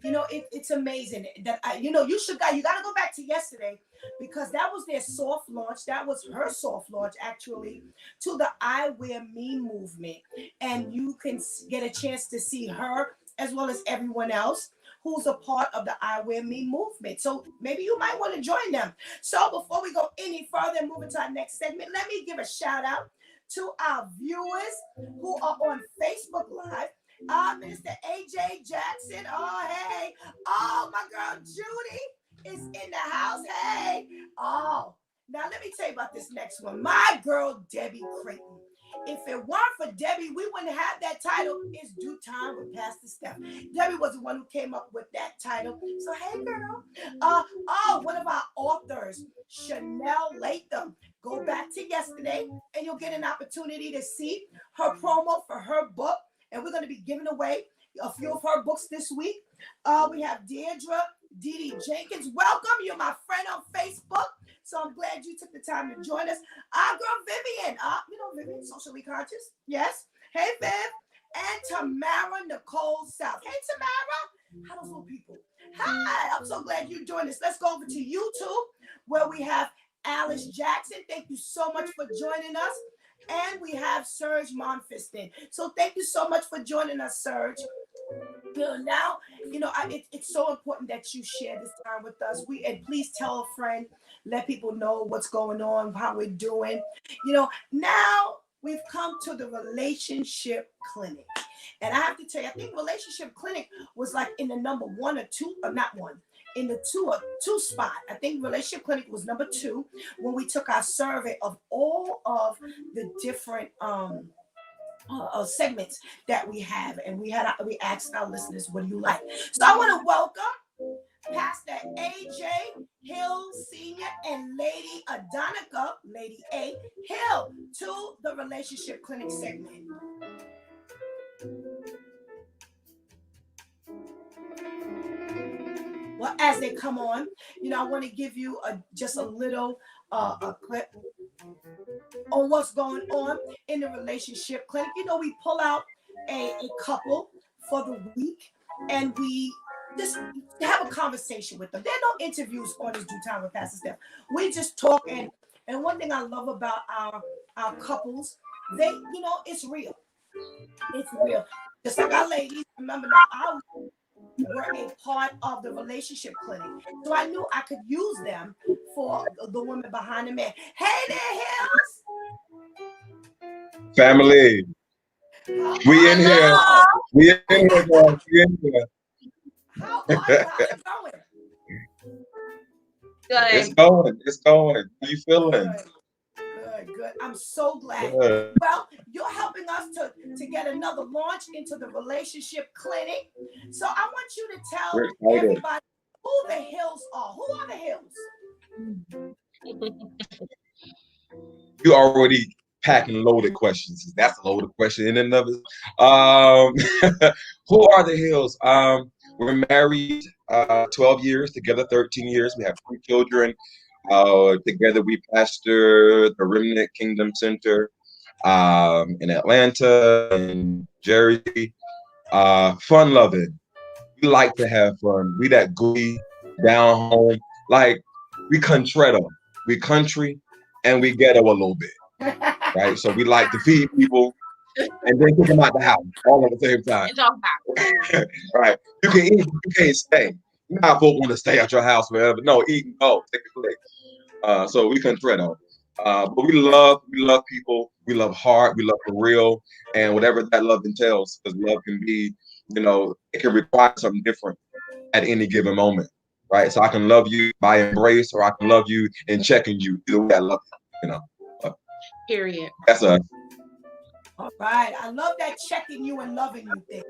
You know, it's amazing that you know, you got to go back to yesterday because that was their soft launch. That was her soft launch actually to the I Wear Me movement, and you can get a chance to see her as well as everyone else who's a part of the I Wear Me movement. So maybe you might want to join them. So before we go any further and move into our next segment, let me give a shout out to our viewers who are on Facebook Live. Mr. AJ Jackson. Oh, hey. Oh, my girl Judy is in the house. Hey. Oh, now let me tell you about this next one. My girl Debbie Creighton. If it weren't for Debbie, we wouldn't have that title. It's Due Time with Pastor Steph. Debbie was the one who came up with that title. So, hey, girl. One of our authors, Chanel Latham. Go back to yesterday, and you'll get an opportunity to see her promo for her book. And we're going to be giving away a few of her books this week. We have Deirdre Dee Jenkins. Welcome. You're my friend on Facebook. So I'm glad you took the time to join us. Our girl Vivian. You know Vivian, socially conscious. Yes. Hey, Viv. And Tamara Nicole South. Hey, Tamara. How those little people? Hi. I'm so glad you joined us. Let's go over to YouTube where we have Alice Jackson. Thank you so much for joining us. And we have Serge Monfiston. So thank you so much for joining us, Serge. Now, you know, it's so important that you share this time with us. And please tell a friend, let people know what's going on, how we're doing. You know, now we've come to the relationship clinic. And I have to tell you, I think relationship clinic was like in the number 1 or 2, or not one, in the two spot. I think relationship clinic was number 2 when we took our survey of all of the different segments that we have, and we asked our listeners, what do you like? So I want to welcome Pastor AJ Hill Sr. and Lady Adonica, Lady A Hill, to the relationship clinic segment. Well, as they come on, you know, I want to give you just a little a clip on what's going on in the relationship clinic. You know, we pull out a couple for the week and we just have a conversation with them. There are no interviews on this Due Time with Pastor Steph. We just talk, and one thing I love about our couples, they, you know, it's real. It's real. Just like our ladies, remember now, were a part of the relationship clinic. So I knew I could use them for the woman behind the man. Hey there, Hills. Family. We in here. We in here, guys. We in here. How are you? How's it going? Good. It's going. It's going. How you feeling? Good. I'm so glad. Good. Well, you're helping us to get another launch into the relationship clinic. So I want you to tell everybody who the Hills are. Who are the Hills? You already packing loaded questions. That's a loaded question in and of it. Who are the Hills? We're married 12 years, together 13 years. We have 3 children. Together we pastor the Remnant Kingdom Center in Atlanta and Jersey. Fun loving. We like to have fun. We that goofy, down home. Like we contretto. We country and we ghetto a little bit, right? So we like to feed people and then kick them out the house all at the same time. And talk about Right. You can eat, you can't stay. You know how folks want to stay at your house forever. No, eat and go. Take a click. So we contretto. But we love people, we love heart, we love for real, and whatever that love entails, because love can be, it can require something different at any given moment, right? So I can love you by embrace, or I can love you in checking you. Either way, I love you. period. That's us. All right. I love that checking you and loving you thing.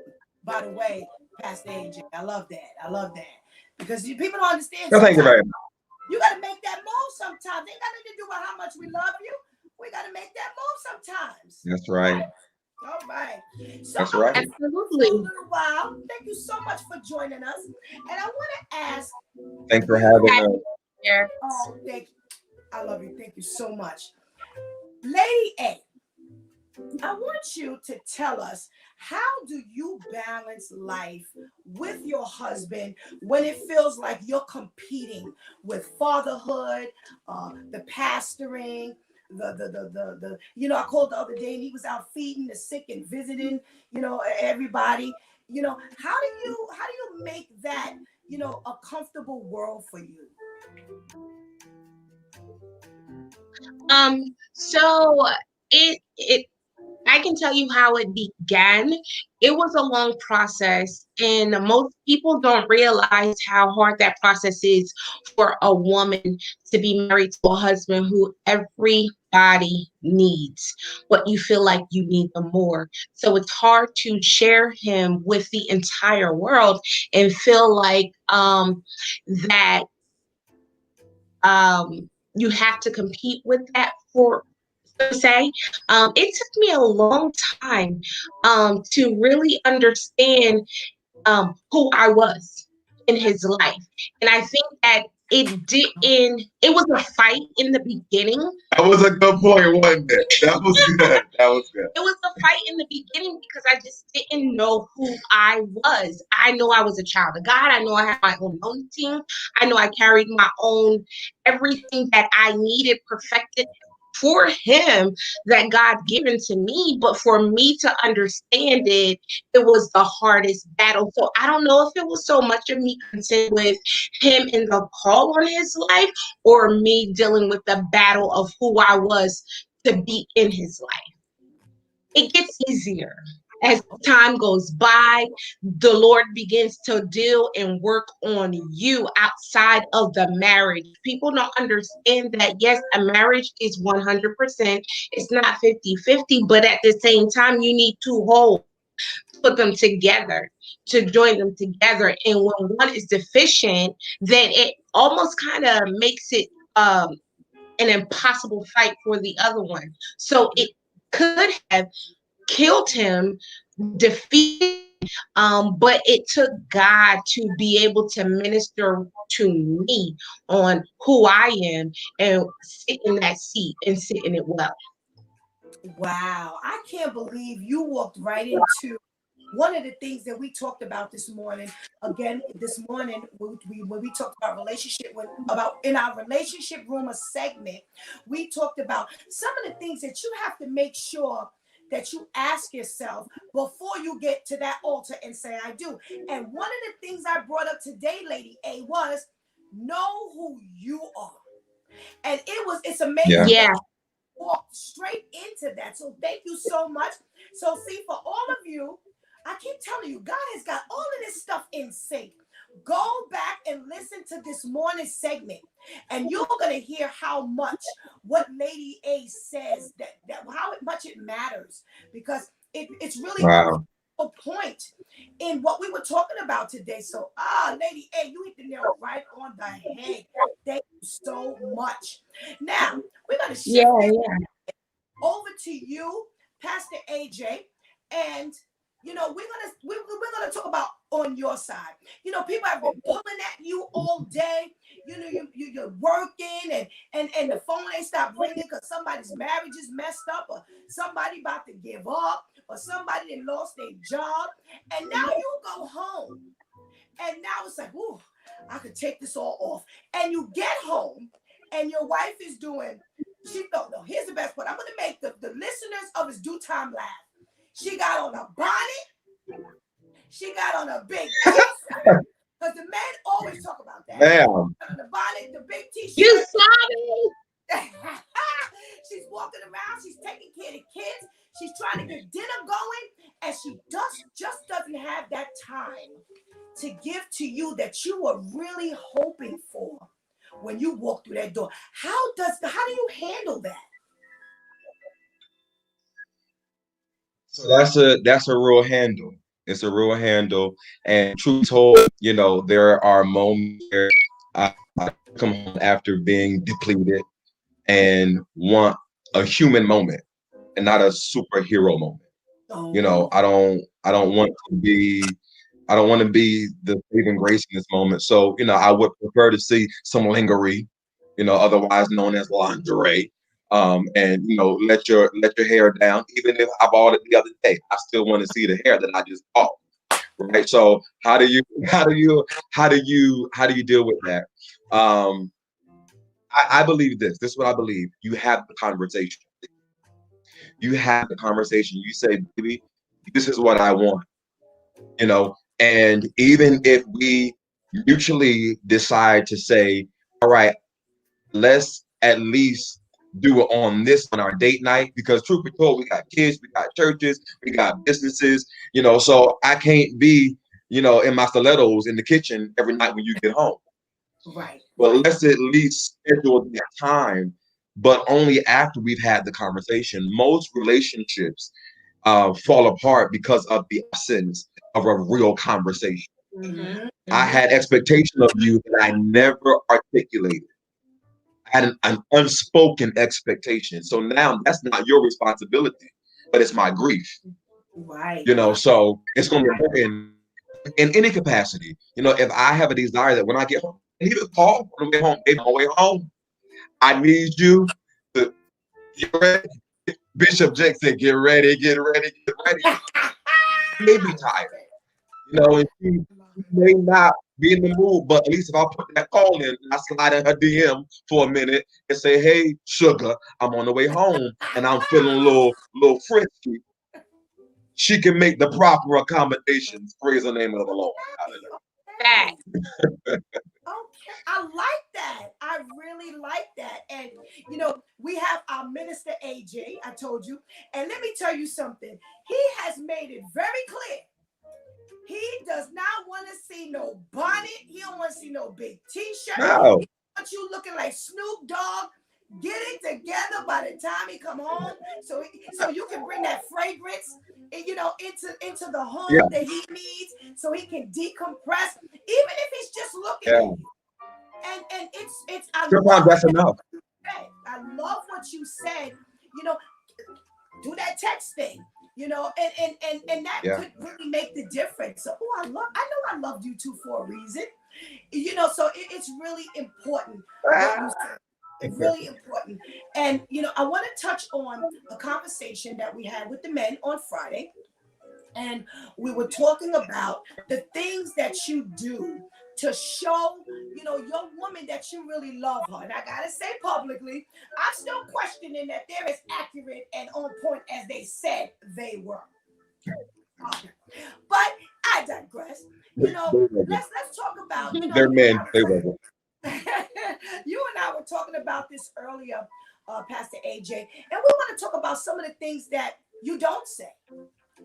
By the way, Pastor AJ, I love that. I love that. Because people don't understand No, thank you sometimes. very much. You got to make that move sometimes. Ain't got nothing to do with how much we love you. We got to make that move sometimes. That's right. All right. So That's right. Absolutely. a little while. Thank you so much for joining us. And I want to ask. Thanks for having us. Here. Oh, thank you. I love you. Thank you so much. Lady A, I want you to tell us, how do you balance life with your husband when it feels like you're competing with fatherhood, the pastoring, I called the other day and he was out feeding the sick and visiting, everybody. How do you make that, a comfortable world for you? So it I can tell you how it began. It was a long process, and most people don't realize how hard that process is for a woman to be married to a husband who everybody needs, what you feel like you need the more. So it's hard to share him with the entire world and feel like that you have to compete with that for to say. It took me a long time to really understand who I was in his life. And I think that it was a fight in the beginning. That was a good point, wasn't it? That was good. That was good. It was a fight in the beginning because I just didn't know who I was. I know I was a child of God. I know I had my own anointing. I know I carried my own everything that I needed perfected for him that God given to me. But for me to understand it, it was the hardest battle. So I don't know if it was so much of me concerned with him and the call on his life, or me dealing with the battle of who I was to be in his life. It gets easier as time goes by. The Lord begins to deal and work on you outside of the marriage. People don't understand that, yes, a marriage is 100%. It's not 50-50, but at the same time, you need two whole, put them together, to join them together. And when one is deficient, then it almost kind of makes it an impossible fight for the other one. So it could have killed him, defeated, but it took God to be able to minister to me on who I am and sit in that seat and sit in it well. Wow, I can't believe you walked right into one of the things that we talked about this morning. Again, this morning when we talked about about in our relationship rumor segment, we talked about some of the things that you have to make sure that you ask yourself before you get to that altar and say, I do. And one of the things I brought up today, Lady A, was know who you are. And it's amazing. Yeah. Yeah. Walked straight into that. So thank you so much. So see, for all of you, I keep telling you, God has got all of this stuff in sync. Go back and listen to this morning's segment, and you're gonna hear how much what Lady A says that how much it matters, because it's really Wow. a point in what we were talking about today. So Lady A, you hit the nail right on the head. Thank you so much. Now we're gonna shift Yeah. over to you, Pastor AJ, and You know, we're gonna talk about on your side. You know, people have been pulling at you all day. You know, you're working and the phone ain't stopped ringing because somebody's marriage is messed up, or somebody about to give up, or somebody that lost their job, and now you go home, and now it's like, ooh, I could take this all off, and you get home, and your wife is doing. She no. Here's the best part. I'm gonna make the listeners of His Due Time laugh. She got on a bonnet. She got on a big t-shirt. Because the men always talk about that. Damn. On the bonnet, the big t-shirt. You saw me. She's walking around. She's taking care of the kids. She's trying to get dinner going. And she just doesn't have that time to give to you that you were really hoping for when you walk through that door. How do you handle that? So that's a real handle. It's a real handle. And truth told, you know, there are moments where I come home after being depleted and want a human moment and not a superhero moment. You know, Oh, I don't want to be I don't want to be the saving grace in this moment. So, you know, I would prefer to see some lingerie, you know, otherwise known as lingerie. And you know, let your hair down. Even if I bought it the other day, I still want to see the hair that I just bought. Right. So how do you how do you how do you deal with that? Um, I believe this. This is what I believe. You have the conversation. You have the conversation. You say, baby, this is what I want, you know, and even if we mutually decide to say, all right, let's at least do it on this on our date night, because truth be told, we got kids, we got churches, we got businesses, you know, so I can't be, you know, in my stilettos in the kitchen every night when you get home. right, But right. let's at least schedule that time, but only after we've had the conversation. Most relationships fall apart because of the absence of a real conversation. Mm-hmm. I Mm-hmm. had expectation of you that I never articulated. I had an unspoken expectation. So now that's not your responsibility, but it's my grief. Right, You know, right. so it's going to be important in any capacity. You know, if I have a desire that when I get home, and even call on the way home, baby, on the way home, I need you to get ready. Bishop Jake said, get ready, get ready, get ready. She may be tired, you know, and she may not be in the mood, but at least if I put that call in, I slide in her DM for a minute and say, hey, sugar, I'm on the way home and I'm feeling a little frisky. She can make the proper accommodations. Praise the name of the Lord. That. Okay. Okay, I like that. I really like that. And you know, we have our minister AJ, I told you. And let me tell you something. He has made it very clear. He does not want to see no bonnet. He don't want to see no big t-shirt. No. He wants you looking like Snoop Dogg. Get it together by the time he come home, so you can bring that fragrance, you know, into the Yeah. home that he needs, so he can decompress, even if he's just looking at Yeah. you. And it's I Sometimes love that's that enough. you said. I love what you said. You know, do that text thing. You know, and that Yeah. could really make the difference. So, oh, I know I loved you too for a reason. You know, so it's really important what you said. It's really important. And you know, I want to touch on a conversation that we had with the men on Friday, and we were talking about the things that you do to show, you know, your woman that you really love her. And I gotta say publicly, I'm still questioning that they're as accurate and on point as they said they were. But I digress. You know, They wasn't. let's talk about, you know, They're men. They wasn't. you and I were talking about this earlier, Pastor AJ, and we want to talk about some of the things that you don't say.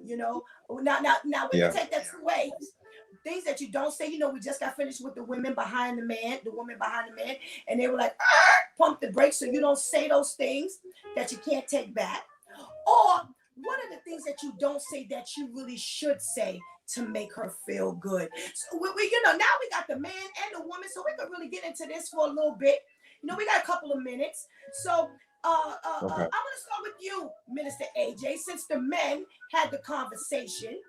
You know, now we can Yeah. take that two ways. Things that you don't say. You know, we just got finished with the women behind the man, the woman behind the man, and they were like, pump the brakes so you don't say those things that you can't take back. Or what are the things that you don't say that you really should say to make her feel good? So you know, now we got the man and the woman, so we can really get into this for a little bit. You know, we got a couple of minutes. So I'm Okay. gonna start with you, Minister AJ, since the men had the conversation.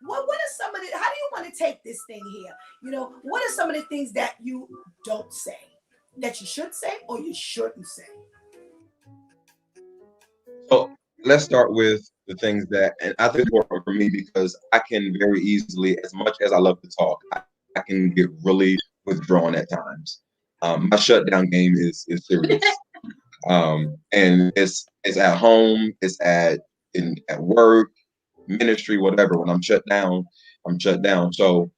what are some of the, how do you want to take this thing here? What are some of the things that you don't say, that you should say or you shouldn't say? So let's start with the things that, and I think it's important for me because I can very easily, as much as I love to talk, I can get really withdrawn at times. My shutdown game is serious. And it's at home, it's at work, ministry, whatever. When I'm shut down, I'm shut down. So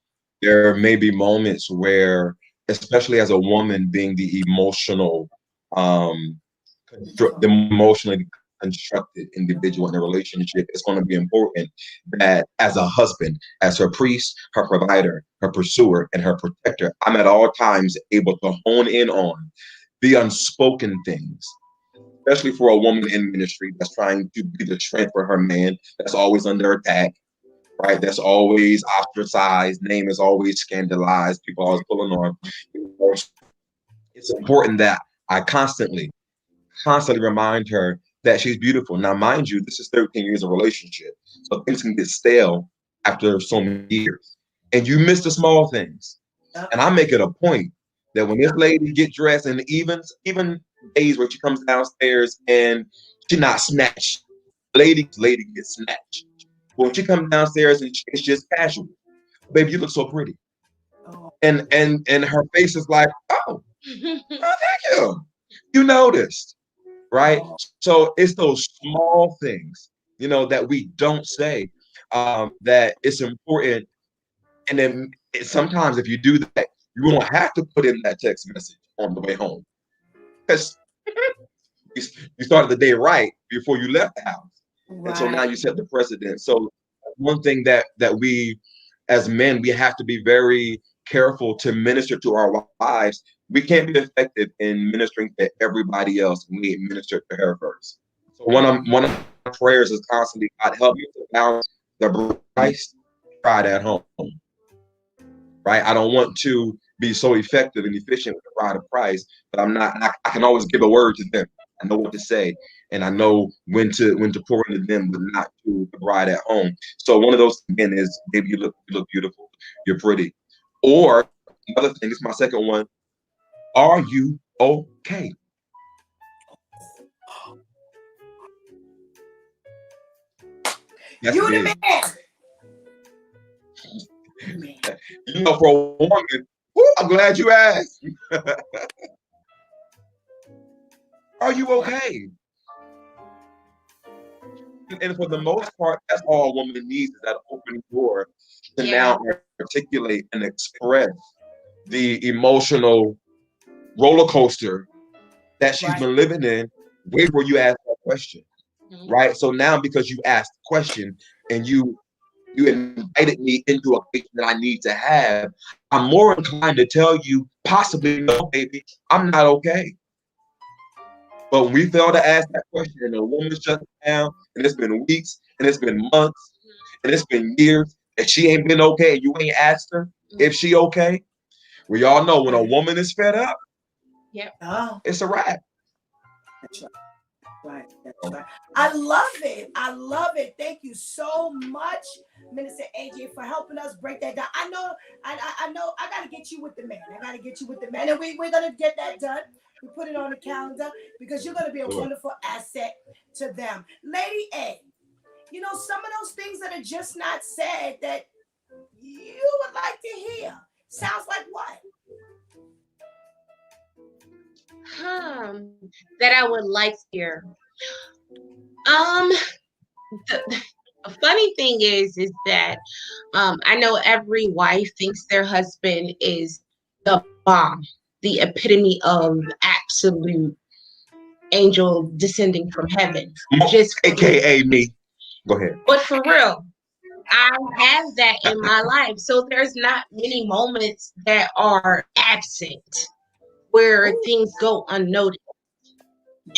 there may be moments where, especially as a woman, being um, the emotionally constructed individual in a relationship, it's going to be important that as a husband, as her priest, her provider, her pursuer, and her protector, I'm at all times able to hone in on the unspoken things, especially for a woman in ministry that's trying to be the strength for her man, that's always under attack, right? That's always ostracized, name is always scandalized, people always pulling on. It's important that I constantly remind her that she's beautiful. Now, mind you, this is 13 years of relationship, so things can get stale after so many years, and you miss the small things. And I make it a point that when this lady get dressed, and even days where she comes downstairs and she not snatched, lady gets snatched. When she comes downstairs and it's just casual, baby, you look so pretty, and her face is like, oh, thank you, you noticed, right? So it's those small things, that we don't say, that it's important. And then sometimes if you do that, you won't have to put in that text message on the way home because you started the day right before you left the house. And so now you set the precedent. So one thing that we as men, we have to be very careful to minister to our wives. We can't be effective in ministering to everybody else when we minister to her first. So one of my prayers is constantly, God, help me to balance the Christ pride at home. Right? I don't want to be so effective and efficient with the bride of Christ, but I'm not. I can always give a word to them. I know what to say, and I know when to pour into them, but not to the bride at home. So one of those again is, baby, you look beautiful, you're pretty. Or another thing, this is my second one. Are you okay? That's You the big. man. For a woman, I'm glad you asked. Are you okay? And for the most part, that's all a woman needs is that open door to now articulate and express the emotional roller coaster that she's been living in way before you ask that question. Right? So now because you asked the question and you invited me into a question that I need to have, I'm more inclined to tell you possibly no, baby, I'm not okay. But when we fail to ask that question and the woman shuts down, and it's been weeks, and it's been months, and it's been years, and she ain't been okay, and you ain't asked her if she okay, we all know when a woman is fed up, it's a wrap. That's right. That's right. I love it. I love it. Thank you so much, Minister AJ, for helping us break that down. I know, I know, I got to get you with the man. I got to get you with the man. And we're going to get that done. We put it on the calendar because you're going to be a wonderful asset to them. Lady A, some of those things that are just not said that you would like to hear. Sounds like what? That I would like to hear. The funny thing is that I know every wife thinks their husband is the bomb, the epitome of absolute angel descending from heaven. Just AKA me. Go ahead. But for real, I have that in my life. So there's not many moments that are absent where things go unnoticed.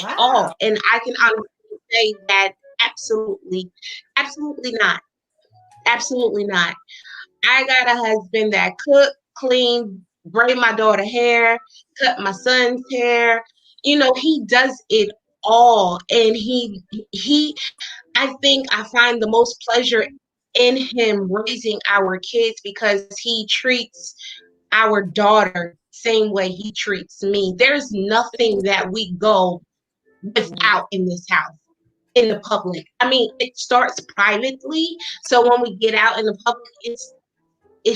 Wow. And I can honestly say that absolutely, absolutely not. Absolutely not. I got a husband that cook, clean, braid my daughter hair, cut my son's hair. He does it all. And he I think I find the most pleasure in him raising our kids because he treats our daughter same way he treats me. There's nothing that we go without in this house, in the public. I mean, it starts privately, so when we get out in the public, it's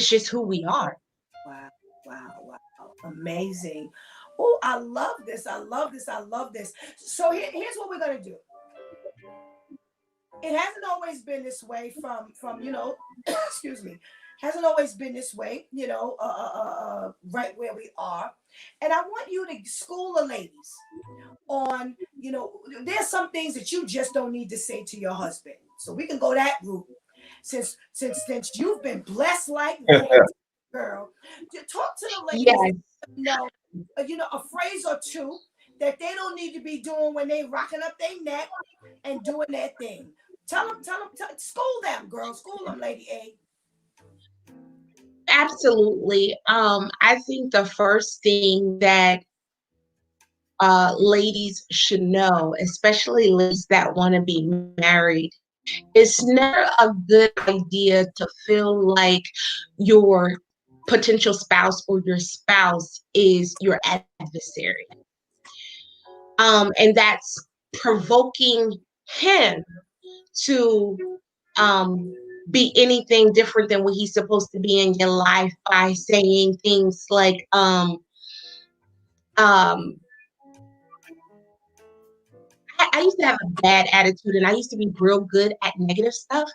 just who we are. Wow, wow, wow. Amazing. Oh, I love this. I love this. I love this. So here's what we're gonna do. It hasn't always been this way from excuse me, hasn't always been this way, right where we are. And I want you to school the ladies on, there's some things that you just don't need to say to your husband. So we can go that route. Since you've been blessed like that, girl, to talk to the ladies, Yes, a phrase or two that they don't need to be doing when they rocking up their neck and doing their thing. Tell them, school them, girl, school them, Lady A. absolutely. I think the first thing that ladies should know, especially ladies that want to be married, it's never a good idea to feel like your potential spouse or your spouse is your adversary. And that's provoking him to be anything different than what he's supposed to be in your life by saying things like, um, I used to have a bad attitude and I used to be real good at negative stuff,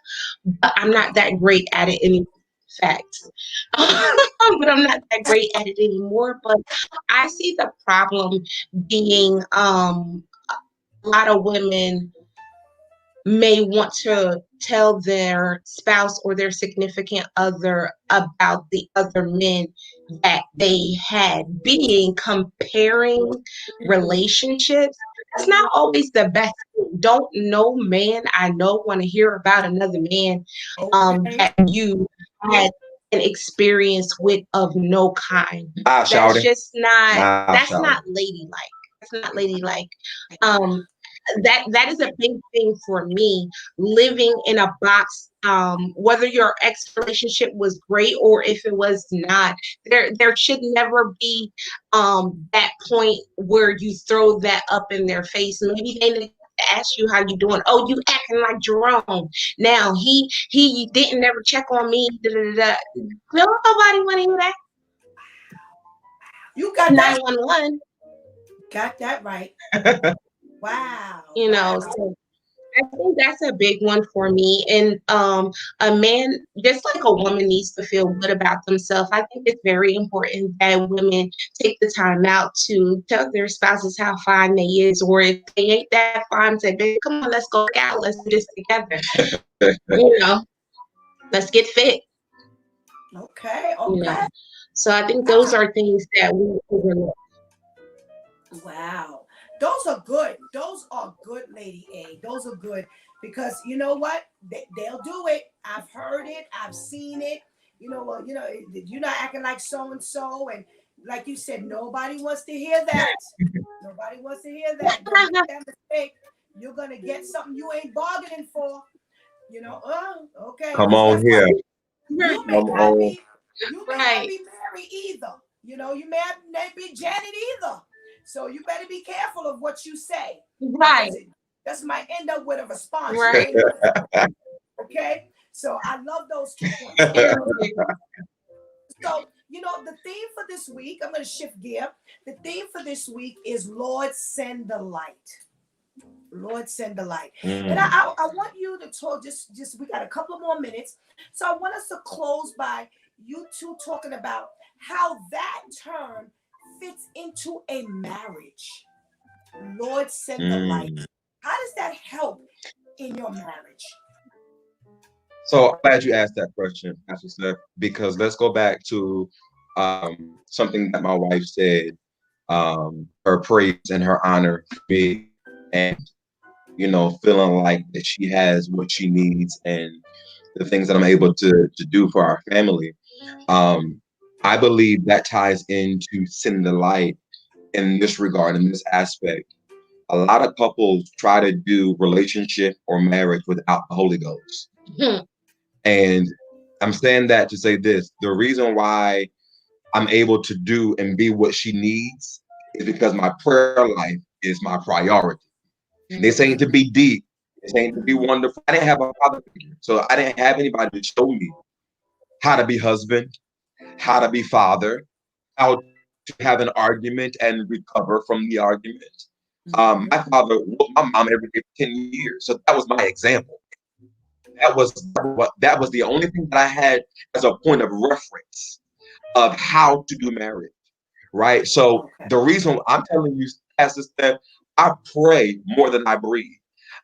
but I'm not that great at it anymore. Facts. But I'm not that great at it anymore. But I see the problem being a lot of women may want to tell their spouse or their significant other about the other men that they had, being comparing relationships. That's not always the best thing. Don't no man I know want to hear about another man Okay. that you had an experience with of no kind. I That's shouted. just not, I that's shouted. not ladylike. That's not ladylike. Um, that is a big thing for me, living in a box, whether your ex relationship was great or if it was not. There should never be that point where you throw that up in their face. Maybe they need to ask you how you doing. Oh, you acting like Jerome now. He didn't ever check on me. Da, da, da, da. No, nobody want to hear that. You got that. 911. Got that right. Wow. You know, Wow. so I think that's a big one for me. And a man, just like a woman needs to feel good about themselves, I think it's very important that women take the time out to tell their spouses how fine they is, or if they ain't that fine, say, baby, come on, let's go out, let's do this together. You know, let's get fit. Okay. You know, Okay. so I think those are things that we overlook. Wow. Those are good. Those are good, Lady A. Those are good because you know what? They'll do it. I've heard it. I've seen it. You're not acting like so and so, and like you said, nobody wants to hear that. Nobody wants to hear that. Don't make that mistake. You're gonna get something you ain't bargaining for. Okay. Come Because on guess what? here. You may Come not on. be. You may not Right, be married either. You may not be Janet either. So you better be careful of what you say right, because it just might end up with a response you right. ain't looking for. Okay. So I love those 2 points. So, the theme for this week, I'm going to shift gear. The theme for this week is Lord, send the light. Lord, send the light. And Mm. I want you to talk, we got a couple of more minutes. So I want us to close by you two talking about how that term fits into a marriage. Lord, send the light. Mm. How does that help in your marriage? So I'm glad you asked that question, Pastor Steph, because let's go back to something that my wife said, her praise and her honor for me, and feeling like that she has what she needs and the things that I'm able to do for our family. I believe that ties into sending the light in this regard, in this aspect. A lot of couples try to do relationship or marriage without the Holy Ghost. And I'm saying that to say this: the reason why I'm able to do and be what she needs is because my prayer life is my priority. This ain't to be deep. This ain't to be wonderful. I didn't have a father figure, so I didn't have anybody to show me how to be husband, how to be father, how to have an argument and recover from the argument. My father whooped my mom every day for 10 years, so that was my example. That was the only thing that I had as a point of reference of how to do marriage, right? So Okay. the reason I'm telling you, Pastor Steph, I pray more than I breathe.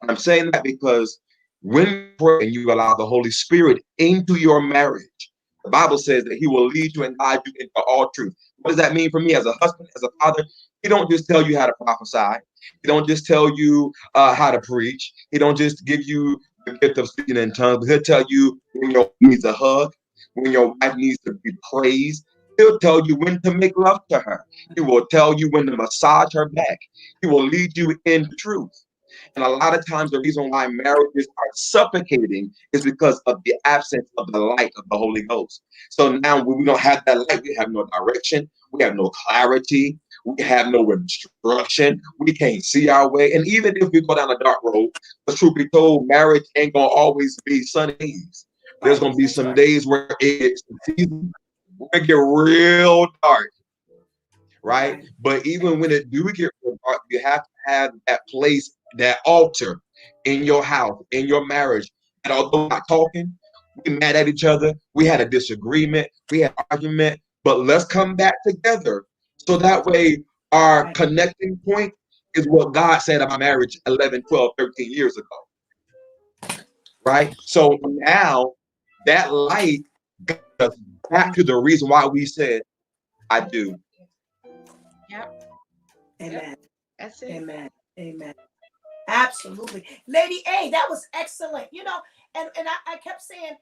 I'm saying that because when you pray and you allow the Holy Spirit into your marriage, the Bible says that He will lead you and guide you into all truth. What does that mean for me as a husband, as a father? He don't just tell you how to prophesy. He don't just tell you how to preach. He don't just give you the gift of speaking in tongues. But he'll tell you when your wife needs a hug, when your wife needs to be praised. He'll tell you when to make love to her. He will tell you when to massage her back. He will lead you into truth. And a lot of times, the reason why marriages are suffocating is because of the absence of the light of the Holy Ghost. So now, when we don't have that light, we have no direction, we have no clarity, we have no instruction, we can't see our way. And even if we go down a dark road, the truth be told, marriage ain't gonna always be sunny days. There's Right. gonna be That's some right. days where it's season, where it get real dark, right? Right. But even when it do get real dark, you have to have that place, that altar in your house, in your marriage. And although we're not talking, we mad at each other, we had a disagreement, we had argument, but let's come back together. So that way our Right. connecting point is what God said about marriage 11, 12, 13 years ago, right? So now that light got us back to the reason why we said, I do. Yep. Yep. Amen. That's it. Amen. Amen. Absolutely. Lady A, that was excellent. And I kept saying,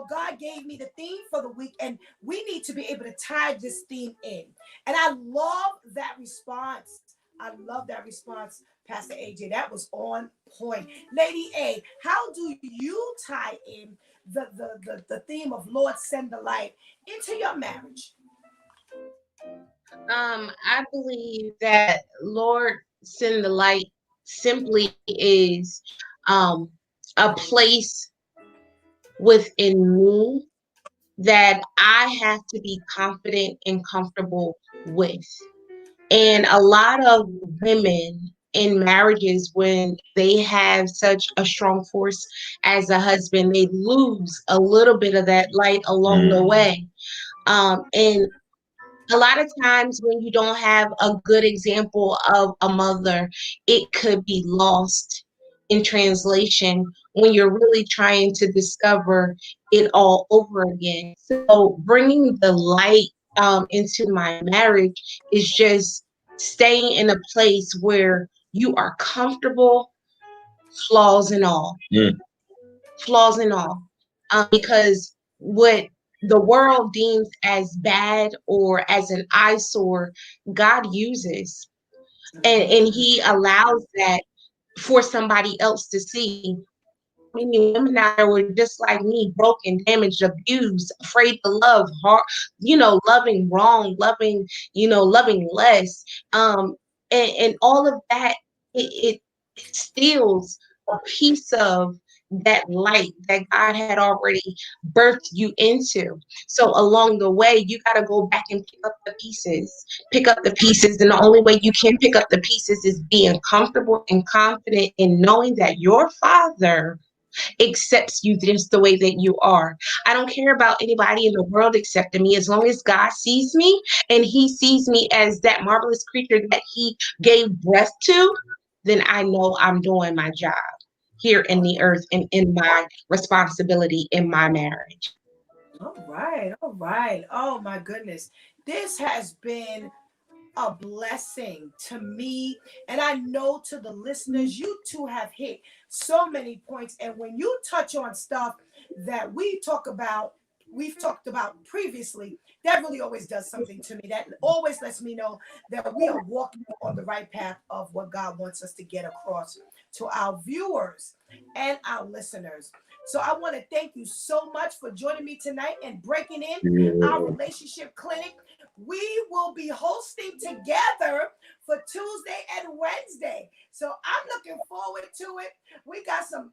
God gave me the theme for the week, and we need to be able to tie this theme in. And I love that response. I love that response, Pastor AJ. That was on point. Lady A, how do you tie in the theme of Lord send the light into your marriage? I believe that Lord send the light simply is a place within me that I have to be confident and comfortable with. And a lot of women in marriages, when they have such a strong force as a husband, they lose a little bit of that light along the way. And a lot of times when you don't have a good example of a mother, it could be lost in translation when you're really trying to discover it all over again. So bringing the light into my marriage is just staying in a place where you are comfortable, flaws and all, Mm. flaws and all, because what the world deems as bad or as an eyesore, God uses, and He allows that for somebody else to see. Many women out there were just like me, broken, damaged, abused, afraid to love, hard, loving wrong, loving, loving less. And all of that, it steals a piece of that light that God had already birthed you into. So along the way, you got to go back and pick up the pieces. Pick up the pieces. And the only way you can pick up the pieces is being comfortable and confident in knowing that your father accepts you just the way that you are. I don't care about anybody in the world accepting me. As long as God sees me and He sees me as that marvelous creature that He gave breath to, then I know I'm doing my job here in the earth and in my responsibility in my marriage. All right, all right. Oh my goodness. This has been a blessing to me, and I know to the listeners. You two have hit so many points, and when you touch on stuff that we've talked about previously, that really always does something to me. That always lets me know that we are walking on the right path of what God wants us to get across to our viewers and our listeners. So I want to thank you so much for joining me tonight and breaking in our relationship clinic. We will be hosting together for Tuesday and Wednesday. So I'm looking forward to it. We got some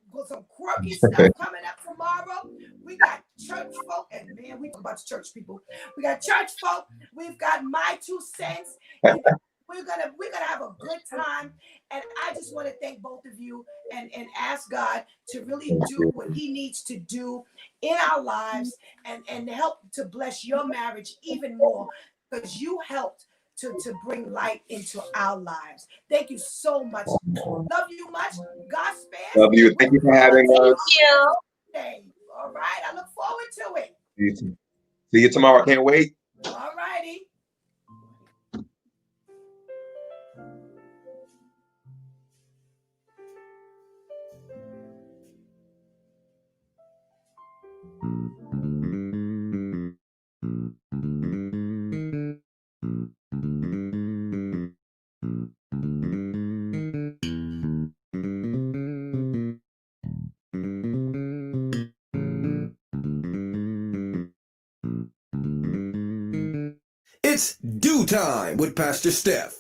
quirky stuff coming up tomorrow. We got church folk, and man, we talk about church people. We got church folk. We've got my 2 cents. You know, we're gonna have a good time. And I just want to thank both of you and ask God to really do what He needs to do in our lives and help to bless your marriage even more because you helped to bring light into our lives. Thank you so much. Love you much. God spares. Love you. Thank you for having us. All right. I look forward to it. See you tomorrow. Can't wait. All righty. It's DEW Time with Pastor Steph.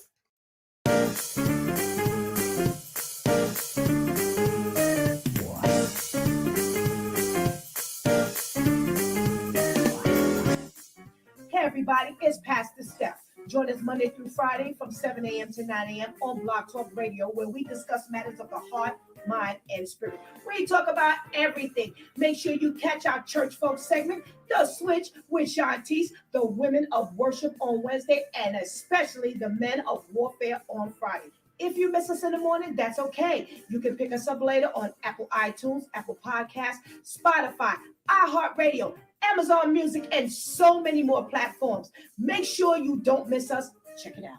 Hey, everybody, it's Pastor Steph. Join us Monday through Friday from 7 a.m. to 9 a.m. on Blog Talk Radio, where we discuss matters of the heart, mind, and spirit. We talk about everything. Make sure you catch our church folk segment, The Switch with Shantice, the women of worship on Wednesday, and especially the men of warfare on Friday. If you miss us in the morning, that's okay. You can pick us up later on Apple iTunes, Apple Podcasts, Spotify, iHeartRadio, Amazon Music, and so many more platforms. Make sure you don't miss us. Check it out.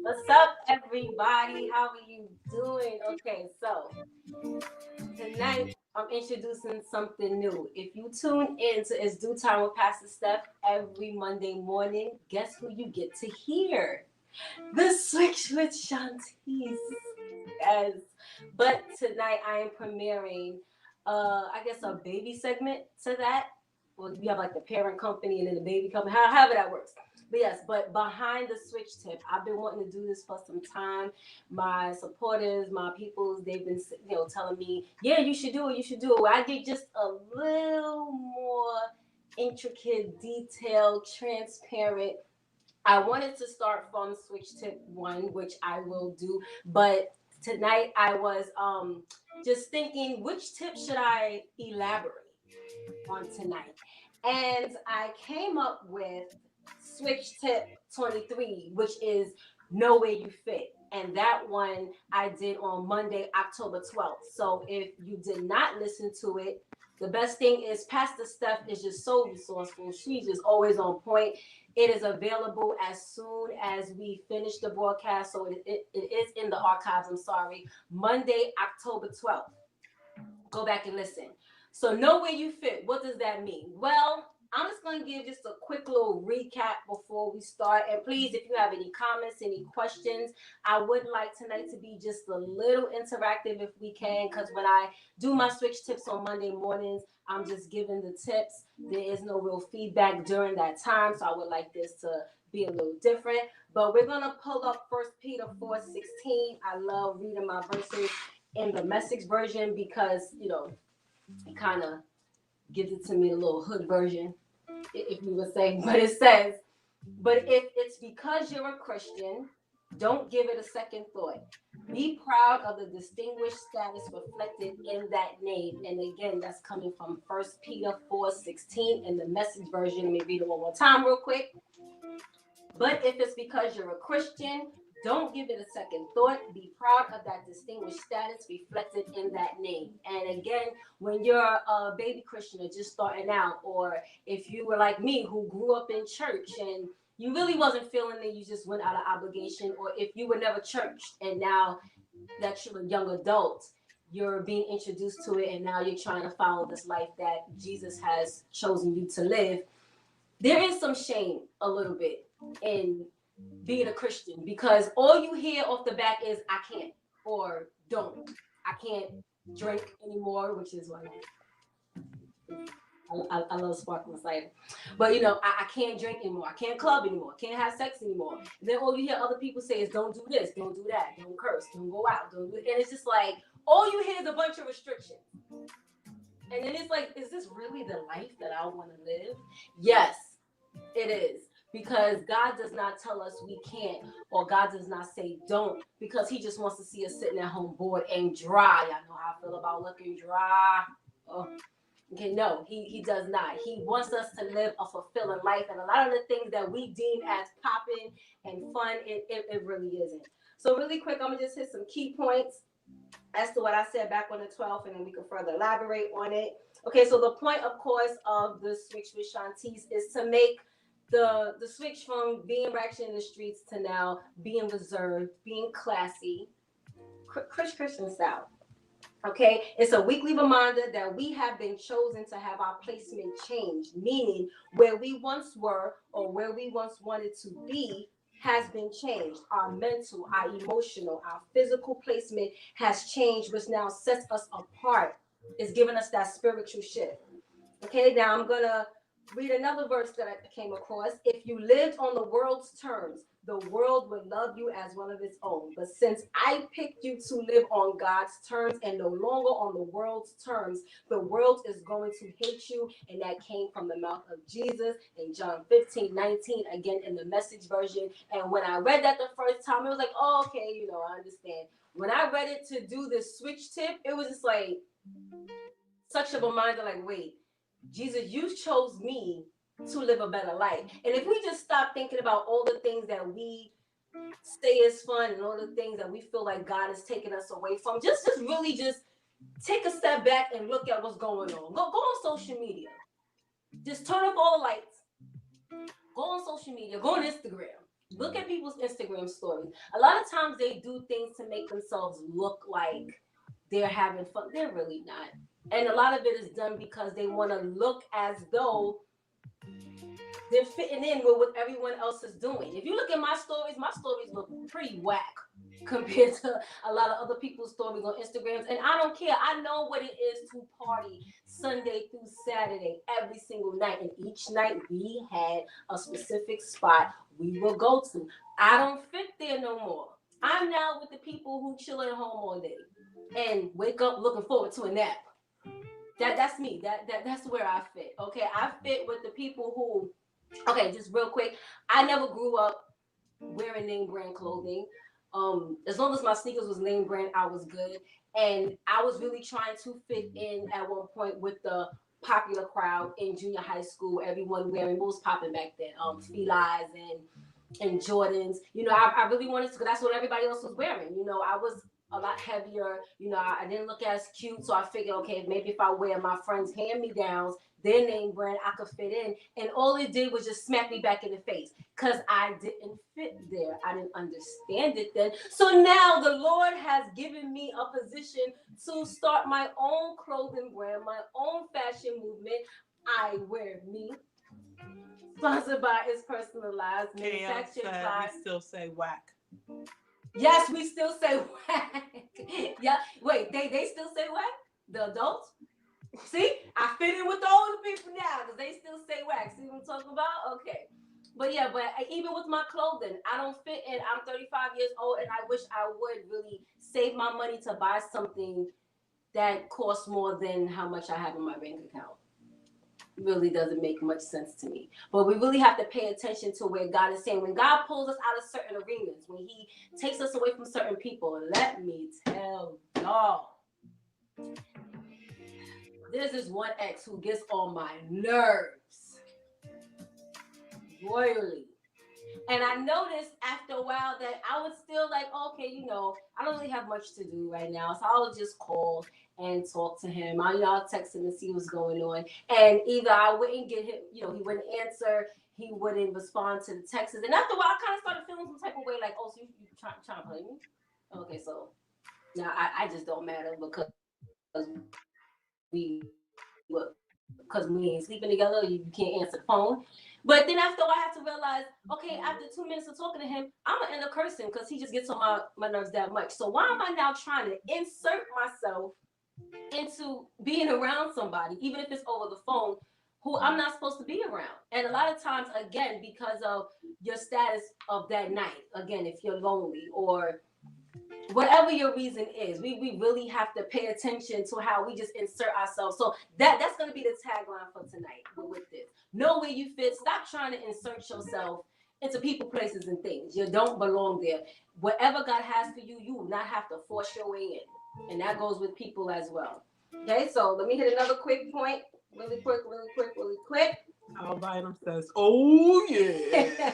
What's up, everybody? How are you doing? Okay, so tonight I'm introducing something new. If you tune in to It's Due Time with Pastor Steph every Monday morning, guess who you get to hear? The Switch with Shantice. Yes. But tonight I am premiering, I guess, a baby segment to that. Well, we have like the parent company and then the baby company, however that works. But yes, but behind the switch tip, I've been wanting to do this for some time. My supporters, my peoples, they've been, telling me, yeah, you should do it, you should do it. Well, I get just a little more intricate, detailed, transparent. I wanted to start from switch tip one, which I will do, but tonight I was just thinking, which tip should I elaborate on tonight? And I came up with switch tip 23, which is know where you fit. And that one I did on Monday, October 12th. So if you did not listen to it, the best thing is Pastor Steph is just so resourceful. She's just always on point. It is available as soon as we finish the broadcast. So it is in the archives. I'm sorry. Monday, October 12th. Go back and listen. So know where you fit. What does that mean? Well, I'm just going to give just a quick little recap before we start. And please, if you have any comments, any questions, I would like tonight to be just a little interactive if we can, because when I do my switch tips on Monday mornings, I'm just giving the tips. There is no real feedback during that time, so I would like this to be a little different. But we're going to pull up 1 Peter 4:16. I love reading my verses in the Message version because, it kind of gives it to me a little hood version, if you would say. But it says, but if it's because you're a Christian, don't give it a second thought. Be proud of the distinguished status reflected in that name. And again, that's coming from 1 Peter 4:16 in the Message version. Let me read it one more time real quick. But if it's because you're a Christian, don't give it a second thought. Be proud of that distinguished status reflected in that name. And again, when you're a baby Christian or just starting out, or if you were like me who grew up in church and you really wasn't feeling it, you just went out of obligation, or if you were never churched and now that you're a young adult, you're being introduced to it and now you're trying to follow this life that Jesus has chosen you to live, there is some shame a little bit in being a Christian, because all you hear off the back is I can't, or don't. I can't drink anymore, which is why I love sparkling cider. But I can't drink anymore. I can't club anymore. I can't have sex anymore. And then all you hear other people say is don't do this, don't do that, don't curse, don't go out, don't do it. And it's just like all you hear is a bunch of restrictions. And then it's like, is this really the life that I want to live? Yes, it is. Because God does not tell us we can't, or God does not say don't, because he just wants to see us sitting at home bored and dry. Y'all know how I feel about looking dry. Oh. Okay, no, he does not. He wants us to live a fulfilling life. And a lot of the things that we deem as popping and fun, it really isn't. So really quick, I'm going to just hit some key points as to what I said back on the 12th, and then we can further elaborate on it. Okay, so the point, of course, of the switch with Shantice is to make the switch from being ratchet in the streets to now being reserved, being classy, Christian style. Okay, it's a weekly reminder that we have been chosen to have our placement changed, meaning where we once were or where we once wanted to be has been changed. Our mental, our emotional, our physical placement has changed, which now sets us apart. It's giving us that spiritual shift. Okay, now I'm gonna read another verse that I came across. If you lived on the world's terms, the world would love you as one of its own. But since I picked you to live on God's terms and no longer on the world's terms, the world is going to hate you. And that came from the mouth of Jesus in John 15:19, again in the Message version. And when I read that the first time, it was like, oh, okay, I understand. When I read it to do this switch tip, it was just like such a reminder, like, wait, Jesus, you chose me to live a better life. And if we just stop thinking about all the things that we say is fun and all the things that we feel like God is taking us away from, just really just take a step back and look at what's going on. Go on social media. Just turn off all the lights. Go on social media. Go on Instagram. Look at people's Instagram stories. A lot of times they do things to make themselves look like they're having fun. They're really not. And a lot of it is done because they want to look as though they're fitting in with what everyone else is doing. If you look at my stories look pretty whack compared to a lot of other people's stories on Instagrams. And I don't care. I know what it is to party Sunday through Saturday every single night. And each night we had a specific spot we will go to. I don't fit there no more. I'm now with the people who chill at home all day and wake up looking forward to a nap. That's me. That's where I fit. Okay, I fit with the people who. Okay, just real quick. I never grew up wearing name brand clothing. As long as my sneakers was name brand, I was good. And I was really trying to fit in at one point with the popular crowd in junior high school. Everyone wearing what was popping back then, Felines and Jordans. You know, I really wanted to, because that's what everybody else was wearing. You know, I was a lot heavier. You know, I didn't look as cute, so I figured, okay, maybe if I wear my friends' hand-me-downs, their name brand, I could fit in. And all it did was just smack me back in the face because I didn't fit there. I didn't understand it then. So now the Lord has given me a position to start my own clothing brand, my own fashion movement. I wear me. Sponsored by It's Personalized, manufactured by. We still say whack. Yes, we still say whack. Yeah, wait, they still say whack? The adults? See, I fit in with the older people now because they still say whack. See what I'm talking about? Okay. But yeah, but even with my clothing, I don't fit in. I'm 35 years old and I wish I would really save my money to buy something that costs more than how much I have in my bank account. Really doesn't make much sense to me. But we really have to pay attention to where God is saying. When God pulls us out of certain arenas, when he takes us away from certain people, let me tell y'all, there's this one ex who gets on my nerves royally. And I noticed after a while that I was still like, okay, you know, I don't really have much to do right now. So I'll just call and talk to him. I'll text him and see what's going on. And either I wouldn't get him, you know, he wouldn't answer, he wouldn't respond to the texts. And after a while, I kind of started feeling some type of way like, oh, so you trying to play me? Okay, so now I just don't matter because because we ain't sleeping together, you can't answer the phone. But then after I had to realize, okay, after 2 minutes of talking to him, I'm gonna end up cursing because he just gets on my nerves that much. So why am I now trying to insert myself into being around somebody, even if it's over the phone, who I'm not supposed to be around? And a lot of times, again, because of your status of that night, again, if you're lonely or whatever your reason is, we really have to pay attention to how we just insert ourselves. So that's going to be the tagline for tonight with this. Know where you fit. Stop trying to insert yourself into people, places, and things. You don't belong there. Whatever God has for you, you will not have to force your way in. And that goes with people as well. Okay, so let me hit another quick point. Really quick. Al Bynum says, oh, yeah.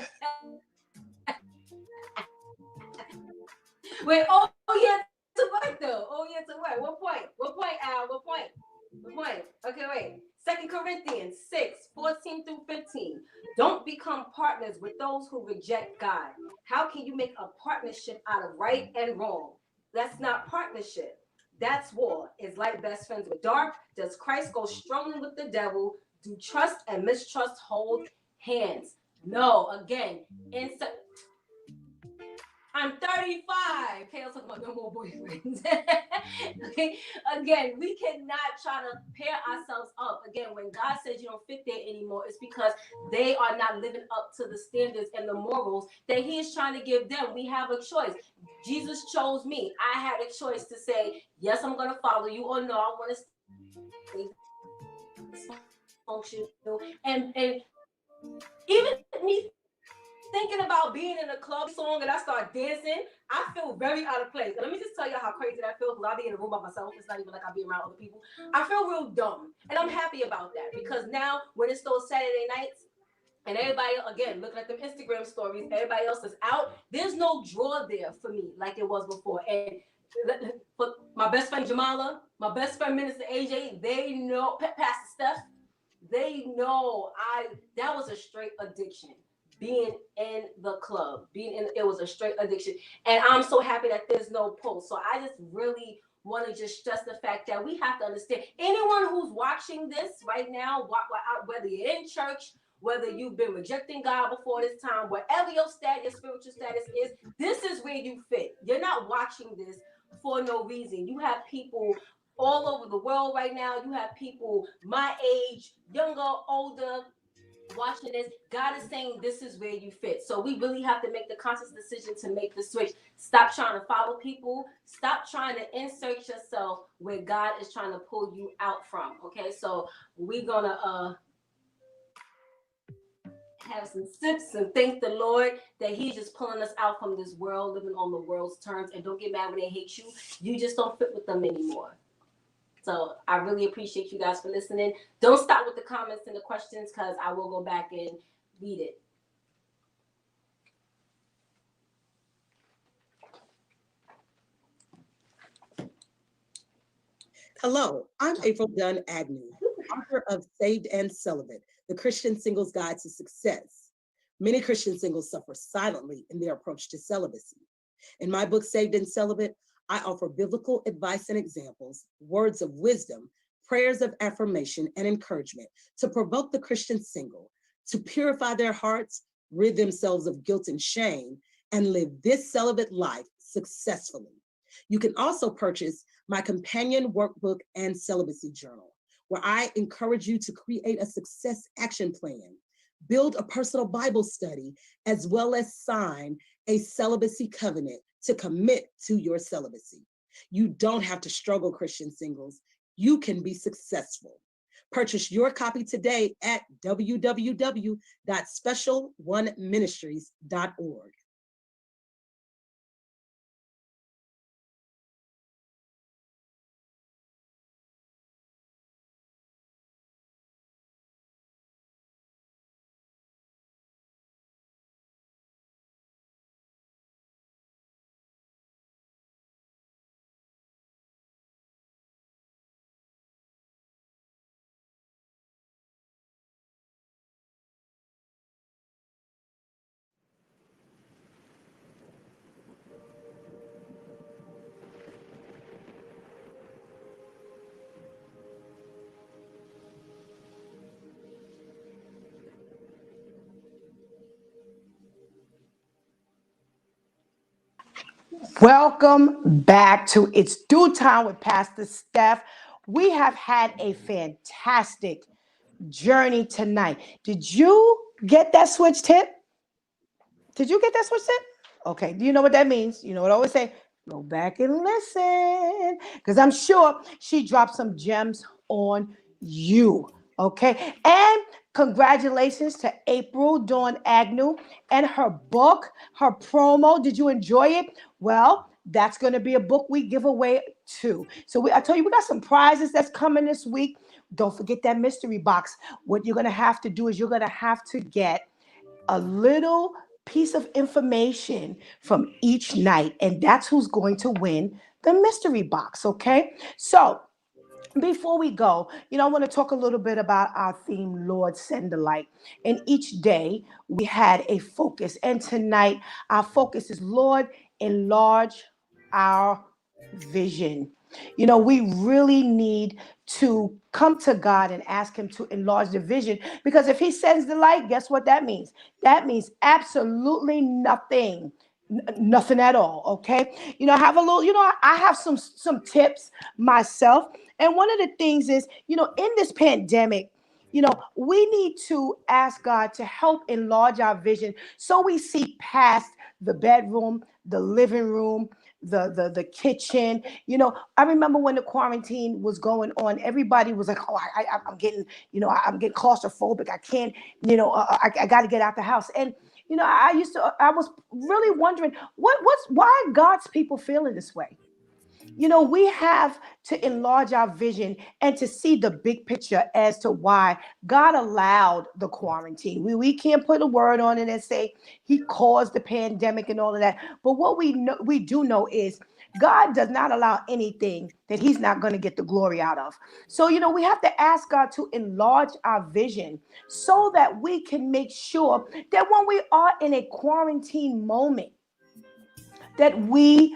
Wait, oh yeah, to what though? Oh yeah, to what? What point, Al? What point? Okay, wait. 2 Corinthians 6:14-15. Don't become partners with those who reject God. How can you make a partnership out of right and wrong? That's not partnership. That's war. Is light best friends with dark? Does Christ go strolling with the devil? Do trust and mistrust hold hands? No. Again, I'm 35. Okay, let's talk about no more boyfriends. Okay, again, we cannot try to pair ourselves up. Again, when God says you don't fit there anymore, it's because they are not living up to the standards and the morals that He is trying to give them. We have a choice. Jesus chose me. I had a choice to say, yes, I'm going to follow you, or no, I want to stay dysfunctional. And even me thinking about being in a club song and I start dancing, I feel very out of place. And let me just tell you how crazy that feels, because I'll be in a room by myself. It's not even like I'll be around other people. I feel real dumb. And I'm happy about that, because now when it's those Saturday nights and everybody, again, looking at them Instagram stories, everybody else is out, there's no draw there for me like it was before. And for my best friend Jamala, my best friend Minister AJ, they know, Pastor Steph, they know that was a straight addiction. Being in the club, it was a straight addiction. And I'm so happy that there's no post. So I just really want to just stress the fact that we have to understand anyone who's watching this right now, whether you're in church, whether you've been rejecting God before this time, whatever your status, spiritual status is, this is where you fit. You're not watching this for no reason. You have people all over the world right now. You have people my age, younger, older, watching this. God is saying this is where you fit. So we really have to make the conscious decision to make the switch. Stop trying to follow people. Stop trying to insert yourself where God is trying to pull you out from. Okay, so we're gonna have some sips and thank the Lord that He's just pulling us out from this world, living on the world's terms. And don't get mad when they hate you. You just don't fit with them anymore. So I really appreciate you guys for listening. Don't stop with the comments and the questions, because I will go back and read it. Hello, I'm April Dunn Agnew, author of Saved and Celibate, The Christian Singles Guide to Success. Many Christian singles suffer silently in their approach to celibacy. In my book, Saved and Celibate, I offer biblical advice and examples, words of wisdom, prayers of affirmation and encouragement to provoke the Christian single to purify their hearts, rid themselves of guilt and shame, and live this celibate life successfully. You can also purchase my companion workbook and celibacy journal, where I encourage you to create a success action plan, build a personal Bible study, as well as sign a celibacy covenant to commit to your celibacy. You don't have to struggle, Christian singles. You can be successful. Purchase your copy today at www.specialoneministries.org. Welcome back to It's Due Time with Pastor Steph. We have had a fantastic journey tonight. Did you get that switch tip? Did you get that switch tip? Okay. Do you know what that means? You know what I always say? Go back and listen. Because I'm sure she dropped some gems on you. Okay. And congratulations to April Dawn Agnew and her book, her promo. Did you enjoy it? Well, that's going to be a book we give away too. So I told you we got some prizes that's coming this week. Don't forget that mystery box. What you're going to have to do is you're going to have to get a little piece of information from each night, and that's who's going to win the mystery box. Okay. So before we go, I want to talk a little bit about our theme, Lord, Send the Light. And each day we had a focus. And tonight our focus is, Lord, enlarge our vision. We really need to come to God and ask Him to enlarge the vision, because if He sends the light, guess what that means? That means absolutely nothing. Nothing at all. Okay. I have a little, I have some tips myself. And one of the things is, in this pandemic, we need to ask God to help enlarge our vision so we see past the bedroom, the living room, the kitchen. I remember when the quarantine was going on, everybody was like, "Oh, I'm getting, I'm getting claustrophobic. I can't, I got to get out the house." And I was really wondering why God's people feeling this way. We have to enlarge our vision and to see the big picture as to why God allowed the quarantine. We can't put a word on it and say He caused the pandemic and all of that. But what we do know is God does not allow anything that He's not going to get the glory out of. So, we have to ask God to enlarge our vision so that we can make sure that when we are in a quarantine moment, that we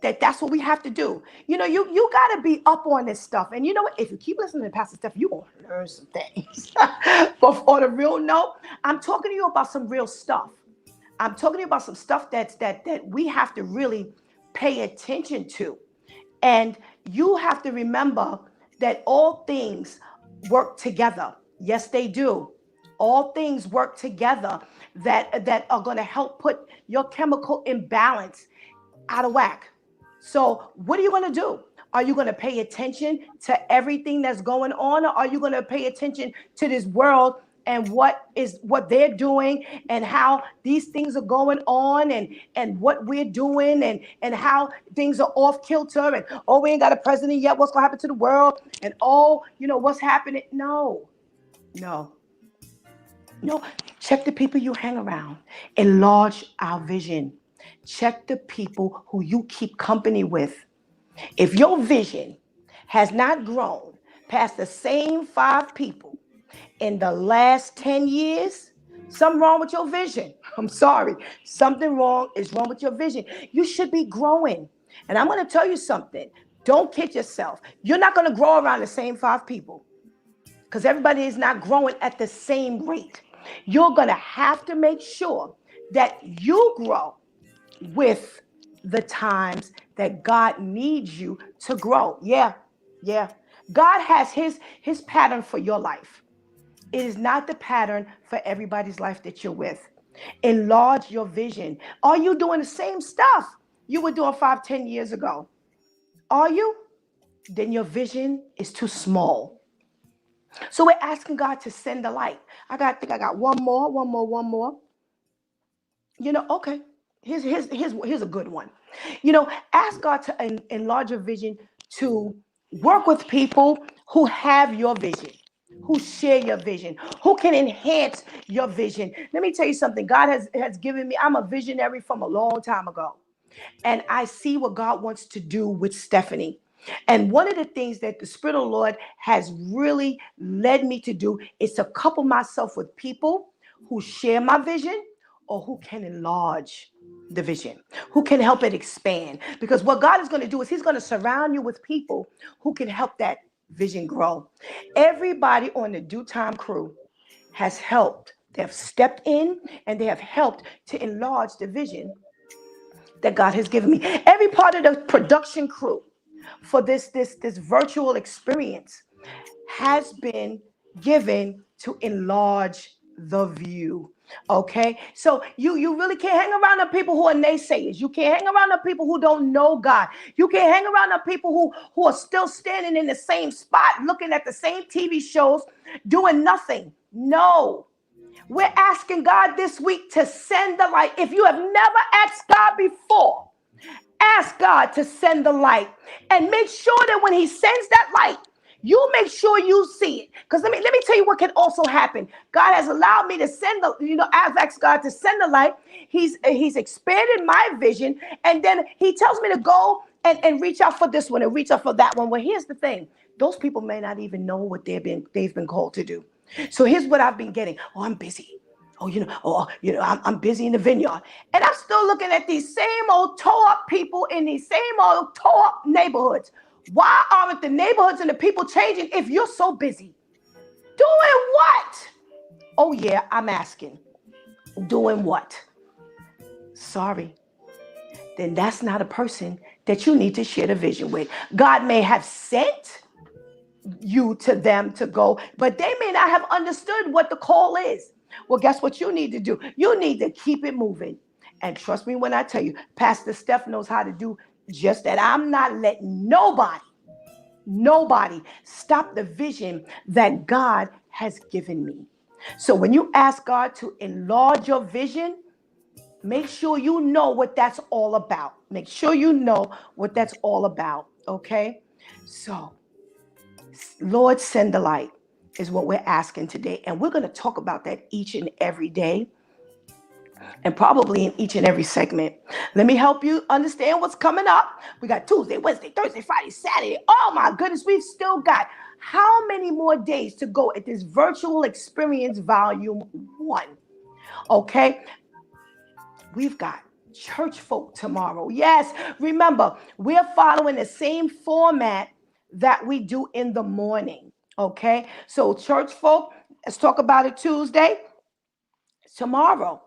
that's what we have to do. You know, you got to be up on this stuff. And you know what? If you keep listening to Pastor Steph, you're going to learn some things. But on a real note, I'm talking to you about some real stuff. I'm talking to you about some stuff that we have to really pay attention to. And you have to remember that all things work together. Yes, they do. All things work together that are going to help put your chemical imbalance out of whack. So, what are you going to do? Are you going to pay attention to everything that's going on, or are you going to pay attention to this world and what they're doing and how these things are going on and what we're doing and how things are off kilter and oh, we ain't got a president yet, what's going to happen to the world, and oh, what's happening? No, no, no. Check the people you hang around. Enlarge our vision. Check the people who you keep company with. If your vision has not grown past the same 5 people in the last 10 years, something wrong with your vision. I'm sorry. Something wrong is wrong with your vision. You should be growing. And I'm going to tell you something. Don't kid yourself. You're not going to grow around the same 5 people because everybody is not growing at the same rate. You're going to have to make sure that you grow with the times that God needs you to grow. Yeah, yeah. God has his pattern for your life. It is not the pattern for everybody's life that you're with. Enlarge your vision. Are you doing the same stuff you were doing 5, 10 years ago? Are you? Then your vision is too small. So we're asking God to send the light. I think I got one more. Okay. Here's a good one. Ask God to enlarge your vision, to work with people who have your vision, who share your vision, who can enhance your vision. Let me tell you something. God has given me, I'm a visionary from a long time ago. And I see what God wants to do with Stephanie. And one of the things that the Spirit of the Lord has really led me to do is to couple myself with people who share my vision or who can enlarge the vision, who can help it expand. Because what God is going to do is He's going to surround you with people who can help that vision grow. Everybody on the Due Time crew has helped. They have stepped in and they have helped to enlarge the vision that God has given me. Every part of the production crew for this virtual experience has been given to enlarge the view. Okay, so you really can't hang around the people who are naysayers. You can't hang around the people who don't know God. You can't hang around the people who are still standing in the same spot, looking at the same TV shows, doing nothing. No. We're asking God this week to send the light. If you have never asked God before, ask God to send the light and make sure that when He sends that light, you make sure you see it. Because let me tell you what can also happen. God has allowed me to send I've asked God to send the light. He's expanded my vision, and then He tells me to go and reach out for this one and reach out for that one. Well, here's the thing. Those people may not even know what they've been called to do. So here's what I've been getting. Oh, I'm busy. I'm busy in the vineyard. And I'm still looking at these same old toe-up people in these same old toe-up neighborhoods. Why aren't the neighborhoods and the people changing if you're so busy? Doing what? Oh, yeah, I'm asking. Doing what? Sorry. Then that's not a person that you need to share the vision with. God may have sent you to them to go, but they may not have understood what the call is. Well, guess what you need to do? You need to keep it moving. And trust me when I tell you, Pastor Steph knows how to do just that. I'm not letting nobody stop the vision that God has given me. So when you ask God to enlarge your vision, make sure you know what that's all about. Make sure you know what that's all about. Okay? So, Lord, send the light is what we're asking today. And we're going to talk about that each and every day, and probably in each and every segment. Let me help you understand what's coming up. We got Tuesday, Wednesday, Thursday, Friday, Saturday. Oh my goodness, we've still got how many more days to go at this virtual experience volume 1? Okay, we've got church folk tomorrow. Yes, remember, we're following the same format that we do in the morning. Okay, so church folk, let's talk about it Tuesday. Tomorrow,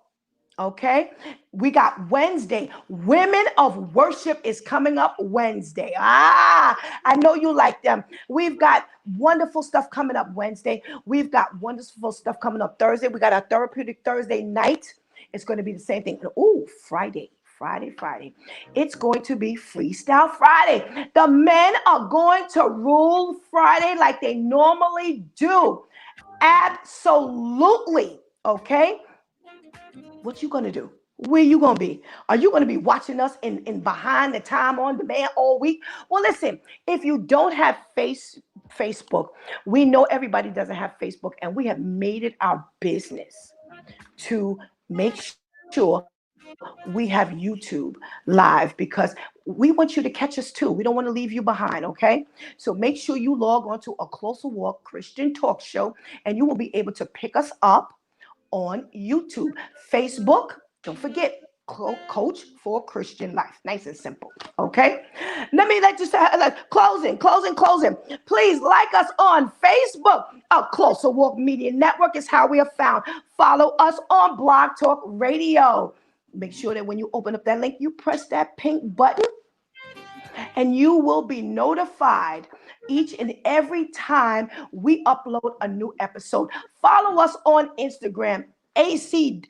okay, we got Wednesday. Women of Worship is coming up Wednesday. I know you like them. We've got wonderful stuff coming up Wednesday. We've got wonderful stuff coming up Thursday. We got our therapeutic Thursday night. It's going to be the same thing. Oh, Friday. It's going to be Freestyle Friday. The men are going to rule Friday like they normally do. Absolutely. Okay. What you gonna do? Where you gonna be? Are you gonna be watching us in behind the time on demand all week? Well, listen, if you don't have Facebook, we know everybody doesn't have Facebook, and we have made it our business to make sure we have YouTube live because we want you to catch us too. We don't want to leave you behind, okay? So make sure you log on to A Closer Walk Christian Talk Show, and you will be able to pick us up on YouTube, Facebook. Don't forget, Coach for Christian Life. Nice and simple. Okay. Let you say closing. Please like us on Facebook. A Closer Walk Media Network is how we are found. Follow us on Blog Talk Radio. Make sure that when you open up that link, you press that pink button, and you will be notified each and every time we upload a new episode. Follow us on Instagram, ACW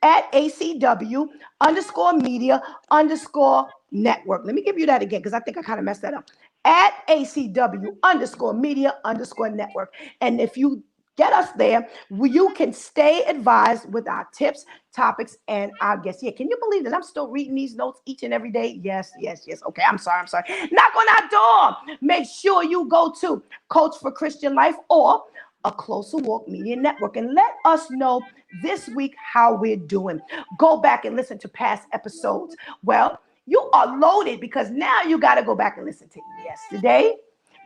_media _network. Let me give you that again because I think I kind of messed that up. At ACW _media _network. And if you get us there, you can stay advised with our tips, topics, and our guests. Yeah, can you believe that I'm still reading these notes each and every day? Yes. Okay, I'm sorry. Knock on our door. Make sure you go to Coach for Christian Life or A Closer Walk Media Network and let us know this week how we're doing. Go back and listen to past episodes. Well, you are loaded because now you got to go back and listen to yesterday.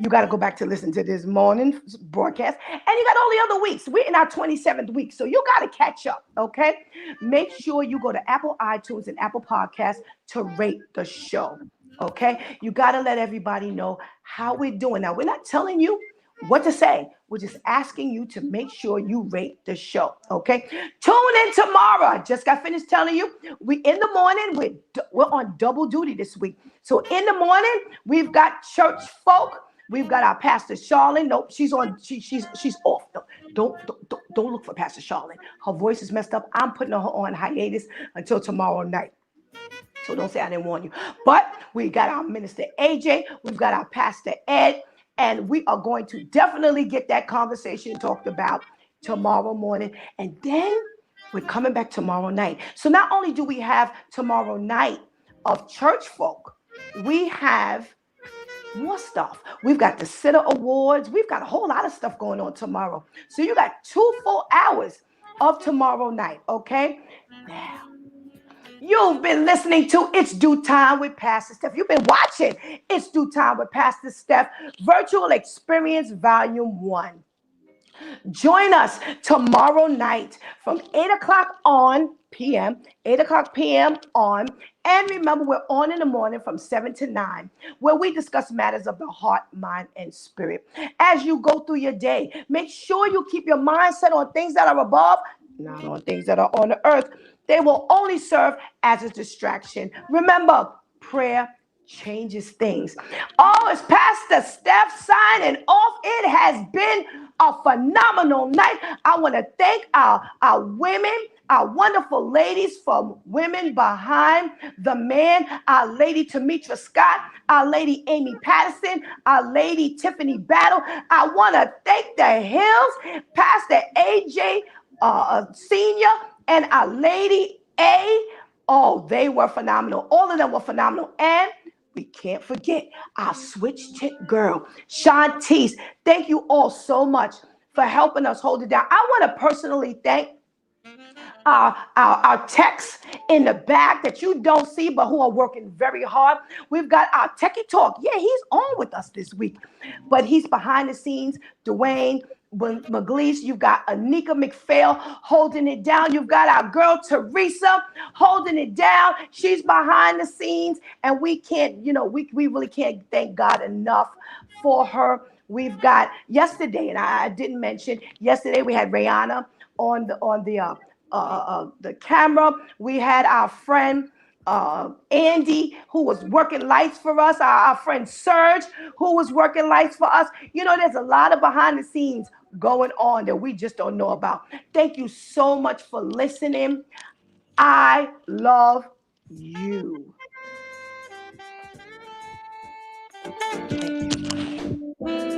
You got to go back to listen to this morning's broadcast. And you got all the other weeks. We're in our 27th week. So you got to catch up, okay? Make sure you go to Apple iTunes and Apple Podcasts to rate the show, okay? You got to let everybody know how we're doing. Now, we're not telling you what to say. We're just asking you to make sure you rate the show, okay? Tune in tomorrow. I just got finished telling you. We in the morning, we're on double duty this week. So in the morning, we've got church folk. We've got our Pastor Charlene. Nope, she's on. She's off. Don't look for Pastor Charlene. Her voice is messed up. I'm putting her on hiatus until tomorrow night. So don't say I didn't warn you. But we got our Minister AJ. We've got our Pastor Ed. And we are going to definitely get that conversation talked about tomorrow morning. And then we're coming back tomorrow night. So not only do we have tomorrow night of church folk, we have more stuff. We've got the Sitter Awards. We've got a whole lot of stuff going on tomorrow. So you got 2 full hours of tomorrow night, okay? Now, you've been listening to It's Due Time with Pastor Steph. You've been watching It's Due Time with Pastor Steph, Virtual Experience Volume 1. Join us tomorrow night from 8 o'clock p.m. on. And remember, we're on in the morning from 7 to 9, where we discuss matters of the heart, mind, and spirit. As you go through your day, make sure you keep your mind set on things that are above, not on things that are on the earth. They will only serve as a distraction. Remember, prayer changes things. Oh, it's Pastor Steph signing off. It has been a phenomenal night. I want to thank our women, our wonderful ladies from Women Behind the Man, our lady Tamitra Scott, our lady Amy Patterson, our lady Tiffany Battle. I want to thank the Hills, Pastor AJ Senior, and our lady A. Oh, they were phenomenal. All of them were phenomenal. And we can't forget our switch tip girl, Shantice. Thank you all so much for helping us hold it down. I want to personally thank our techs in the back that you don't see, but who are working very hard. We've got our Techie Talk. Yeah, he's on with us this week, but he's behind the scenes. Dwayne, McGleese. You've got Anika McPhail holding it down. You've got our girl Teresa holding it down. She's behind the scenes, and we can't, we really can't thank God enough for her. We've got yesterday, and I didn't mention yesterday we had Rihanna on the camera. We had our friend Andy, who was working lights for us, our friend Serge, who was working lights for us. There's a lot of behind the scenes going on that we just don't know about. Thank you so much for listening. I love you. Thank you.